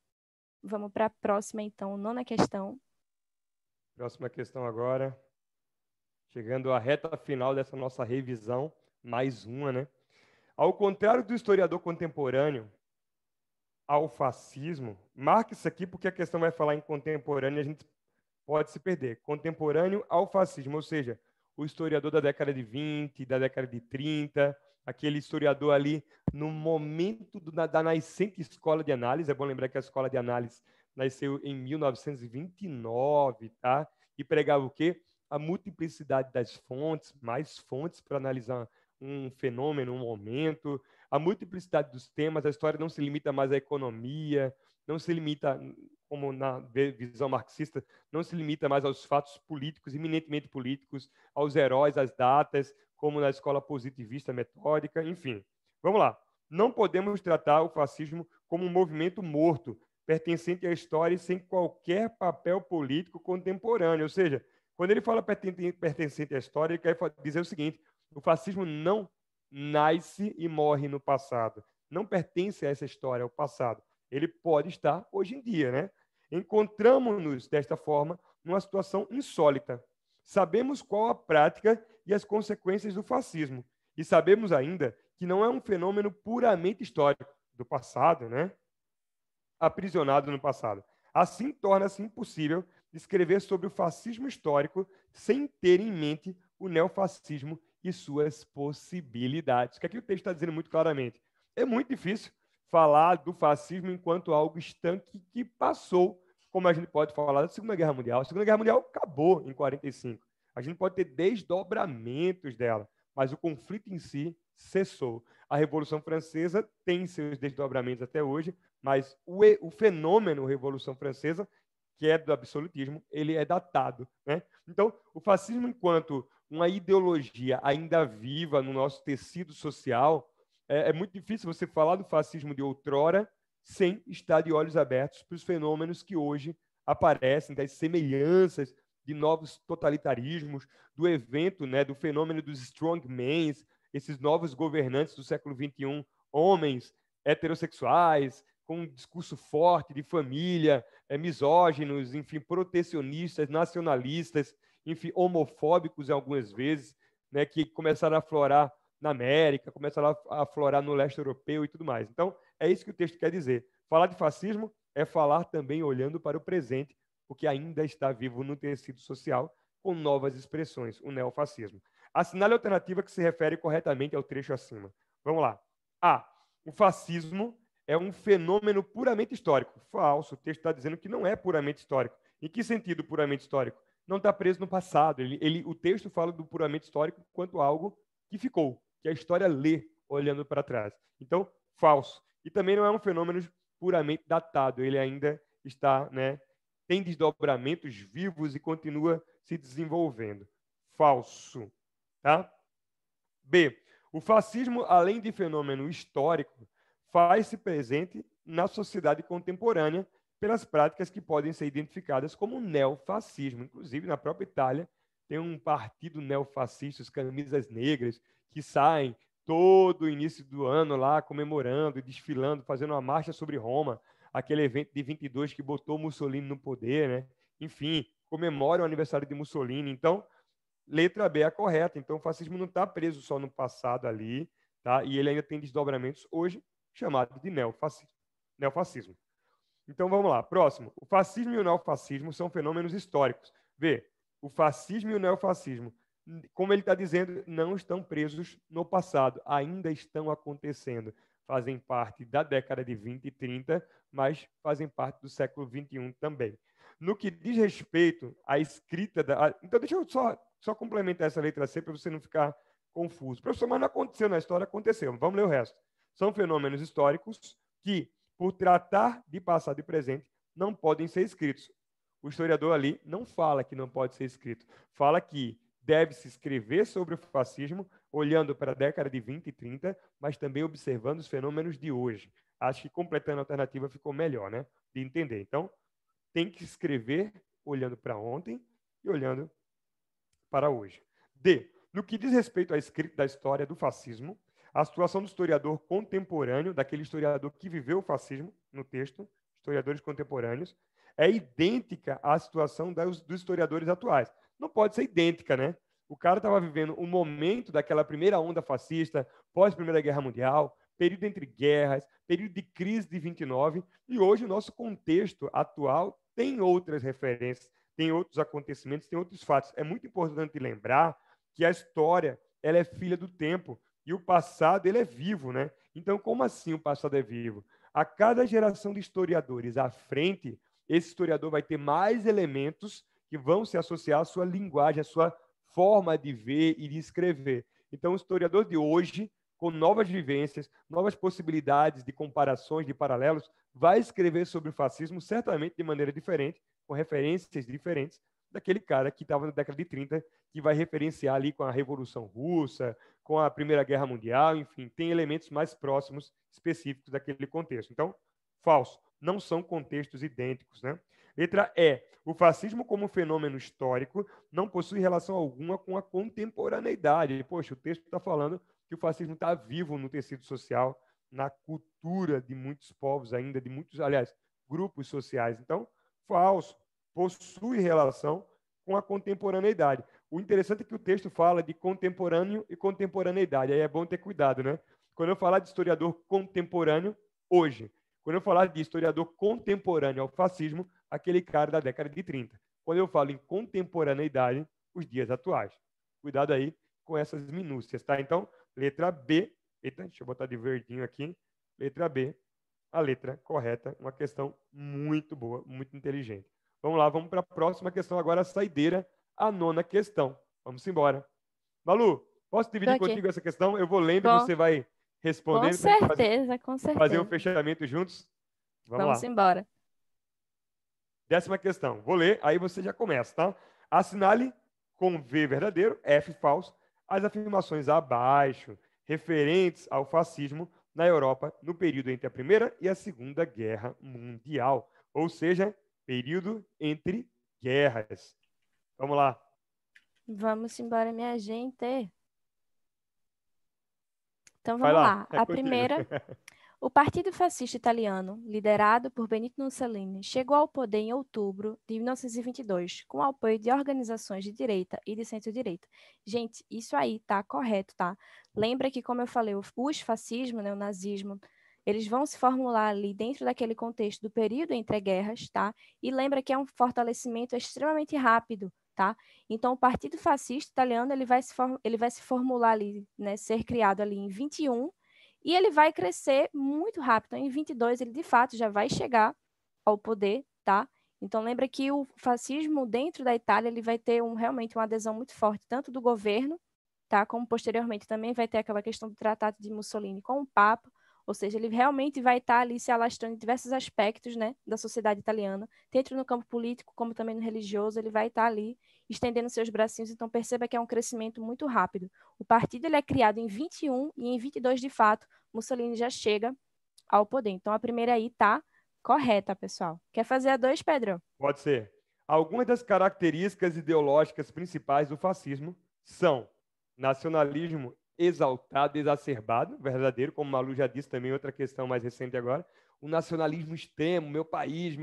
S2: Vamos para a próxima, então, nona questão.
S1: Próxima questão agora. Chegando à reta final dessa nossa revisão, mais uma, né? Ao contrário do historiador contemporâneo ao fascismo, marque isso aqui porque a questão vai falar em contemporâneo e a gente pode se perder. Contemporâneo ao fascismo, ou seja, o historiador da década de 20, da década de 30, aquele historiador ali no momento da nascente escola de análise. É bom lembrar que a escola de análise nasceu em 1929, tá? E pregava o quê? A multiplicidade das fontes, mais fontes para analisar um fenômeno, um momento, a multiplicidade dos temas. A história não se limita mais à economia, não se limita, como na visão marxista, não se limita mais aos fatos políticos, eminentemente políticos, aos heróis, às datas, como na escola positivista metódica, enfim. Vamos lá. Não podemos tratar o fascismo como um movimento morto, pertencente à história e sem qualquer papel político contemporâneo. Ou seja, quando ele fala pertencente à história, ele quer dizer o seguinte: o fascismo não nasce e morre no passado. Não pertence a essa história, ao passado. Ele pode estar hoje em dia, né? Encontramos-nos, desta forma, numa situação insólita. Sabemos qual a prática e as consequências do fascismo. E sabemos ainda que não é um fenômeno puramente histórico do passado, né? Aprisionado no passado. Assim, torna-se impossível escrever sobre o fascismo histórico sem ter em mente o neofascismo e suas possibilidades. O que aqui o texto está dizendo muito claramente. É muito difícil falar do fascismo enquanto algo estanque que passou, como a gente pode falar da Segunda Guerra Mundial. A Segunda Guerra Mundial acabou em 45. A gente pode ter desdobramentos dela, mas o conflito em si cessou. A Revolução Francesa tem seus desdobramentos até hoje, mas o fenômeno Revolução Francesa, que é do absolutismo, ele é datado, né? Então, o fascismo enquanto uma ideologia ainda viva no nosso tecido social, é muito difícil você falar do fascismo de outrora sem estar de olhos abertos para os fenômenos que hoje aparecem, das semelhanças de novos totalitarismos, do evento, né, do fenômeno dos strongmen, esses novos governantes do século XXI, homens heterossexuais, com um discurso forte de família, misóginos, enfim, protecionistas, nacionalistas, enfim, homofóbicos algumas vezes, né, que começaram a aflorar na América, começaram a aflorar no leste europeu e tudo mais. Então, é isso que o texto quer dizer. Falar de fascismo é falar também olhando para o presente, porque ainda está vivo no tecido social, com novas expressões, o neofascismo. Assinale a alternativa que se refere corretamente ao trecho acima. Vamos lá. A. O fascismo é um fenômeno puramente histórico. Falso. O texto está dizendo que não é puramente histórico. Em que sentido puramente histórico? Não está preso no passado. O texto fala do puramente histórico quanto algo que ficou, que a história lê olhando para trás. Então, falso. E também não é um fenômeno puramente datado. Ele ainda está, né, tem desdobramentos vivos e continua se desenvolvendo. Falso. Tá? B. O fascismo, além de fenômeno histórico, faz-se presente na sociedade contemporânea pelas práticas que podem ser identificadas como neofascismo. Inclusive, na própria Itália, tem um partido neofascista, os camisas negras, que saem todo o início do ano lá comemorando, desfilando, fazendo uma marcha sobre Roma, aquele evento de 22 que botou Mussolini no poder, né? Enfim, comemora o aniversário de Mussolini. Então, letra B é a correta. Então, o fascismo não está preso só no passado ali, tá? E ele ainda tem desdobramentos hoje, chamados de neofascismo. Então, vamos lá. Próximo. O fascismo e o neofascismo são fenômenos históricos. Vê, o fascismo e o neofascismo, como ele está dizendo, não estão presos no passado, ainda estão acontecendo. Fazem parte da década de 20 e 30, mas fazem parte do século XXI também. No que diz respeito à escrita da... Então, deixa eu só complementar essa letra C para você não ficar confuso. Professor, mas não aconteceu na história, aconteceu. Vamos ler o resto. São fenômenos históricos que, por tratar de passado e presente, não podem ser escritos. O historiador ali não fala que não pode ser escrito, fala que deve-se escrever sobre o fascismo, olhando para a década de 20 e 30, mas também observando os fenômenos de hoje. Acho que completando a alternativa ficou melhor, né? De entender. Então, tem que escrever olhando para ontem e olhando para hoje. D. No que diz respeito à escrita da história do fascismo, a situação do historiador contemporâneo, daquele historiador que viveu o fascismo, no texto, historiadores contemporâneos, é idêntica à situação dos historiadores atuais. Não pode ser idêntica, né? O cara estava vivendo um momento daquela primeira onda fascista, pós-Primeira Guerra Mundial, período entre guerras, período de crise de 29, e hoje o nosso contexto atual tem outras referências, tem outros acontecimentos, tem outros fatos. É muito importante lembrar que a história ela é filha do tempo e o passado ele é vivo, né? Então, como assim o passado é vivo? A cada geração de historiadores à frente, esse historiador vai ter mais elementos que vão se associar à sua linguagem, à sua forma de ver e de escrever. Então, o historiador de hoje, com novas vivências, novas possibilidades de comparações, de paralelos, vai escrever sobre o fascismo certamente de maneira diferente, com referências diferentes daquele cara que estava na década de 30, que vai referenciar ali com a Revolução Russa, com a Primeira Guerra Mundial, enfim, tem elementos mais próximos, específicos daquele contexto. Então, falso, não são contextos idênticos, né? Letra E. O fascismo como fenômeno histórico não possui relação alguma com a contemporaneidade. Poxa, o texto está falando que o fascismo está vivo no tecido social, na cultura de muitos povos ainda, de muitos, aliás, grupos sociais. Então, falso, possui relação com a contemporaneidade. O interessante é que o texto fala de contemporâneo e contemporaneidade. Aí é bom ter cuidado, né? Quando eu falar de historiador contemporâneo, hoje. Quando eu falar de historiador contemporâneo ao fascismo, aquele cara da década de 30. Quando eu falo em contemporaneidade, os dias atuais. Cuidado aí com essas minúcias, tá? Então, letra B. Eita, deixa eu botar de verdinho aqui. Letra B, a letra correta. Uma questão muito boa, muito inteligente. Vamos lá, vamos para a próxima questão agora, a saideira, a nona questão. Vamos embora. Malu, posso dividir contigo essa questão? Eu vou lendo e você vai respondendo.
S2: Com certeza.
S1: Fazer um fechamento juntos?
S2: Vamos embora.
S1: 10ª questão. Vou ler, aí você já começa, tá? Assinale com V verdadeiro, F falso, as afirmações abaixo, referentes ao fascismo na Europa no período entre a Primeira e a Segunda Guerra Mundial, ou seja, período entre guerras. Vamos lá.
S2: Vamos embora, minha gente. Então
S1: Vai
S2: vamos
S1: lá,
S2: lá.
S1: é
S2: A
S1: contigo.
S2: primeira, o Partido Fascista Italiano, liderado por Benito Mussolini, chegou ao poder em outubro de 1922, com o apoio de organizações de direita e de centro-direita. Gente, isso aí tá correto, tá? Lembra que, como eu falei, os fascismos, né, o nazismo, eles vão se formular ali dentro daquele contexto do período entre guerras, tá? E lembra que é um fortalecimento extremamente rápido, tá? Então, o Partido Fascista Italiano, ele vai se formular ali, né, ser criado ali em 21, e ele vai crescer muito rápido. Em 22, ele de fato já vai chegar ao poder, tá? Então, lembra que o fascismo dentro da Itália ele vai ter realmente uma adesão muito forte, tanto do governo, tá? Como posteriormente também vai ter aquela questão do Tratado de Mussolini com o Papa, ou seja, ele realmente vai estar ali se alastrando em diversos aspectos, né, da sociedade italiana, tanto no campo político como também no religioso, ele vai estar ali estendendo seus bracinhos, então perceba que é um crescimento muito rápido. O partido ele é criado em 21 e em 22, de fato, Mussolini já chega ao poder. Então a primeira aí tá correta, pessoal. Quer fazer a 2, Pedro?
S1: Pode ser. Algumas das características ideológicas principais do fascismo são nacionalismo exaltado, exacerbado, verdadeiro, como Malu já disse também, outra questão mais recente agora, o nacionalismo extremo, meu país,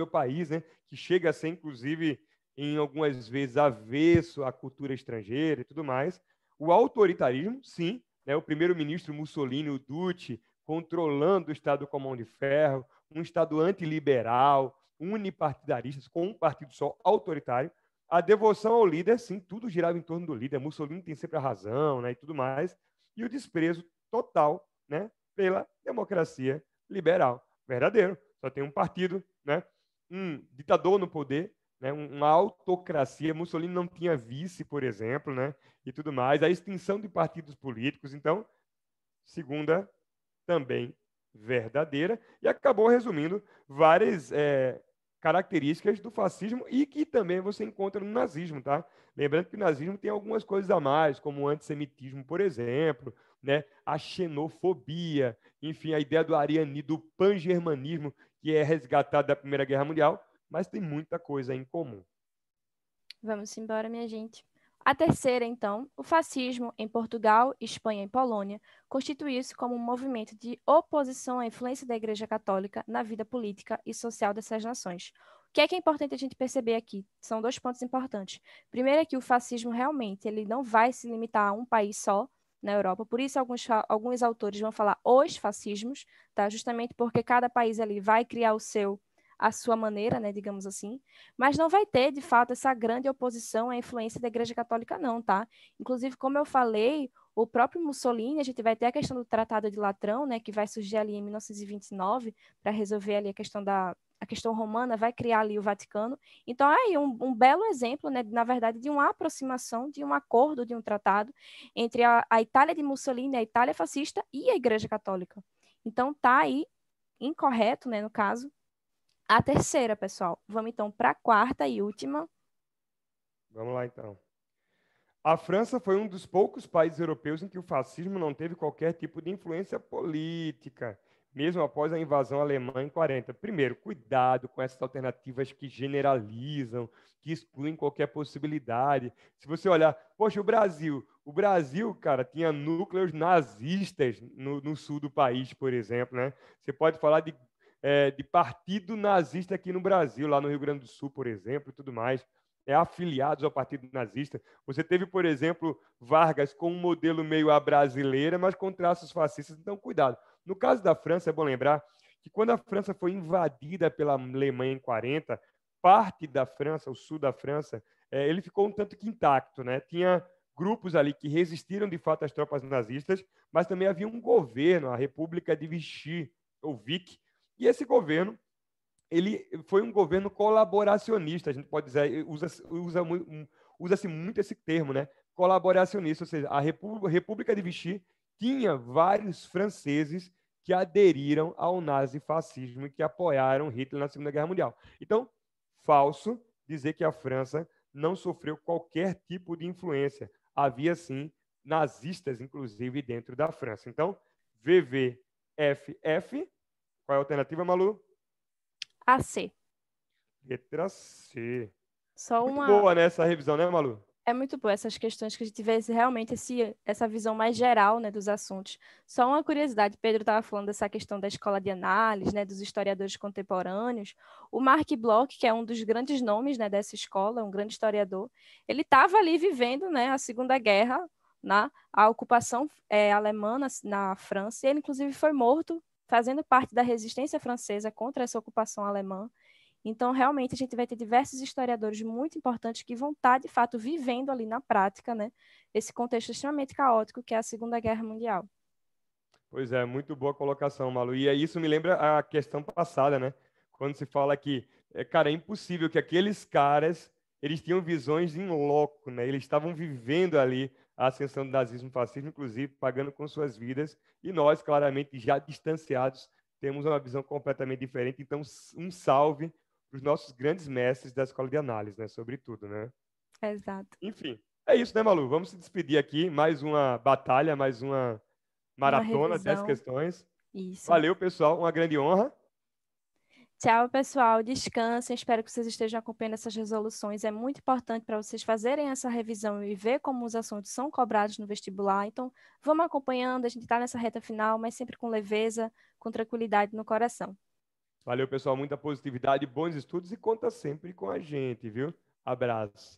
S1: né, que chega a ser, inclusive, em algumas vezes avesso à cultura estrangeira e tudo mais. O autoritarismo, sim, né, o primeiro-ministro Mussolini, o Duce, controlando o Estado com a mão de ferro, um Estado antiliberal, unipartidaristas, com um partido só autoritário. A devoção ao líder, sim, tudo girava em torno do líder. Mussolini tem sempre a razão, né, e tudo mais. E o desprezo total, né, pela democracia liberal. Verdadeiro. Só tem um partido, né, um ditador no poder, né, uma autocracia. Mussolini não tinha vice, por exemplo, né, e tudo mais. A extinção de partidos políticos. Então, segunda, também verdadeira, e acabou resumindo várias características do fascismo e que também você encontra no nazismo, tá? Lembrando que o nazismo tem algumas coisas a mais, como o antissemitismo, por exemplo, né? A xenofobia, enfim, a ideia do do pan-germanismo, que é resgatado da Primeira Guerra Mundial, mas tem muita coisa em comum.
S2: Vamos embora, minha gente. A terceira, então, o fascismo em Portugal, Espanha e Polônia constituiu-se como um movimento de oposição à influência da Igreja Católica na vida política e social dessas nações. O que é importante a gente perceber aqui? São 2 pontos importantes. Primeiro é que o fascismo realmente ele não vai se limitar a um país só na Europa, por isso alguns autores vão falar os fascismos, tá? Justamente porque cada país ali vai criar a sua maneira, né, digamos assim, mas não vai ter, de fato, essa grande oposição à influência da Igreja Católica, não, tá? Inclusive, como eu falei, o próprio Mussolini, a gente vai ter a questão do Tratado de Latrão, né, que vai surgir ali em 1929 para resolver ali a questão romana, vai criar ali o Vaticano. Então, é aí um belo exemplo, né, na verdade, de uma aproximação, de um acordo, de um tratado entre a Itália de Mussolini, a Itália fascista e a Igreja Católica. Então, tá aí incorreto, né, no caso, a terceira, pessoal. Vamos então para a quarta e última.
S1: Vamos lá, então. A França foi um dos poucos países europeus em que o fascismo não teve qualquer tipo de influência política, mesmo após a invasão alemã em 40. Primeiro, cuidado com essas alternativas que generalizam, que excluem qualquer possibilidade. Se você olhar, poxa, o Brasil, cara, tinha núcleos nazistas no sul do país, por exemplo, né? Você pode falar de partido nazista aqui no Brasil, lá no Rio Grande do Sul, por exemplo, e tudo mais, afiliados ao partido nazista. Você teve, por exemplo, Vargas com um modelo meio à brasileira, mas com traços fascistas, então cuidado. No caso da França, é bom lembrar que quando a França foi invadida pela Alemanha em 40, parte da França, o sul da França, ele ficou um tanto que intacto, né? Tinha grupos ali que resistiram de fato às tropas nazistas, mas também havia um governo, a República de Vichy, ou Vic, e esse governo ele foi um governo colaboracionista, a gente pode dizer, usa-se muito esse termo, né? Colaboracionista, ou seja, a República de Vichy tinha vários franceses que aderiram ao nazifascismo e que apoiaram Hitler na Segunda Guerra Mundial. Então, falso dizer que a França não sofreu qualquer tipo de influência. Havia, sim, nazistas, inclusive, dentro da França. Então, VVFF, qual é a alternativa, Malu?
S2: AC.
S1: Letra C.
S2: Só
S1: Muito
S2: uma.
S1: boa, né, essa revisão, né, Malu?
S2: É muito boa essas questões que a gente vê realmente essa visão mais geral, né, dos assuntos. Só uma curiosidade, Pedro estava falando dessa questão da escola de análise, né, dos historiadores contemporâneos. O Mark Bloch, que é um dos grandes nomes, né, dessa escola, um grande historiador, ele estava ali vivendo, né, a Segunda Guerra, a ocupação alemã na França, e ele inclusive foi morto fazendo parte da resistência francesa contra essa ocupação alemã. Então, realmente, a gente vai ter diversos historiadores muito importantes que vão estar, de fato, vivendo ali na prática, né, esse contexto extremamente caótico que é a Segunda Guerra Mundial.
S1: Pois é, muito boa colocação, Malu. E isso me lembra a questão passada, né? Quando se fala que, cara, é impossível que aqueles caras, eles tinham visões em loco, né? Eles estavam vivendo ali a ascensão do nazismo, fascismo, inclusive, pagando com suas vidas. E nós, claramente, já distanciados, temos uma visão completamente diferente. Então, um salve para os nossos grandes mestres da escola de análise, né? Sobretudo, né?
S2: Exato.
S1: Enfim, é isso, né, Malu? Vamos se despedir aqui. Mais uma batalha, mais uma
S2: Uma
S1: maratona, 10
S2: revisão.
S1: questões.
S2: Isso.
S1: Valeu, pessoal. Uma grande honra.
S2: Tchau, pessoal. Descansem. Espero que vocês estejam acompanhando essas resoluções. É muito importante para vocês fazerem essa revisão e ver como os assuntos são cobrados no vestibular. Então, vamos acompanhando. A gente está nessa reta final, mas sempre com leveza, com tranquilidade no coração.
S1: Valeu, pessoal. Muita positividade, bons estudos e conta sempre com a gente, viu? Abraço.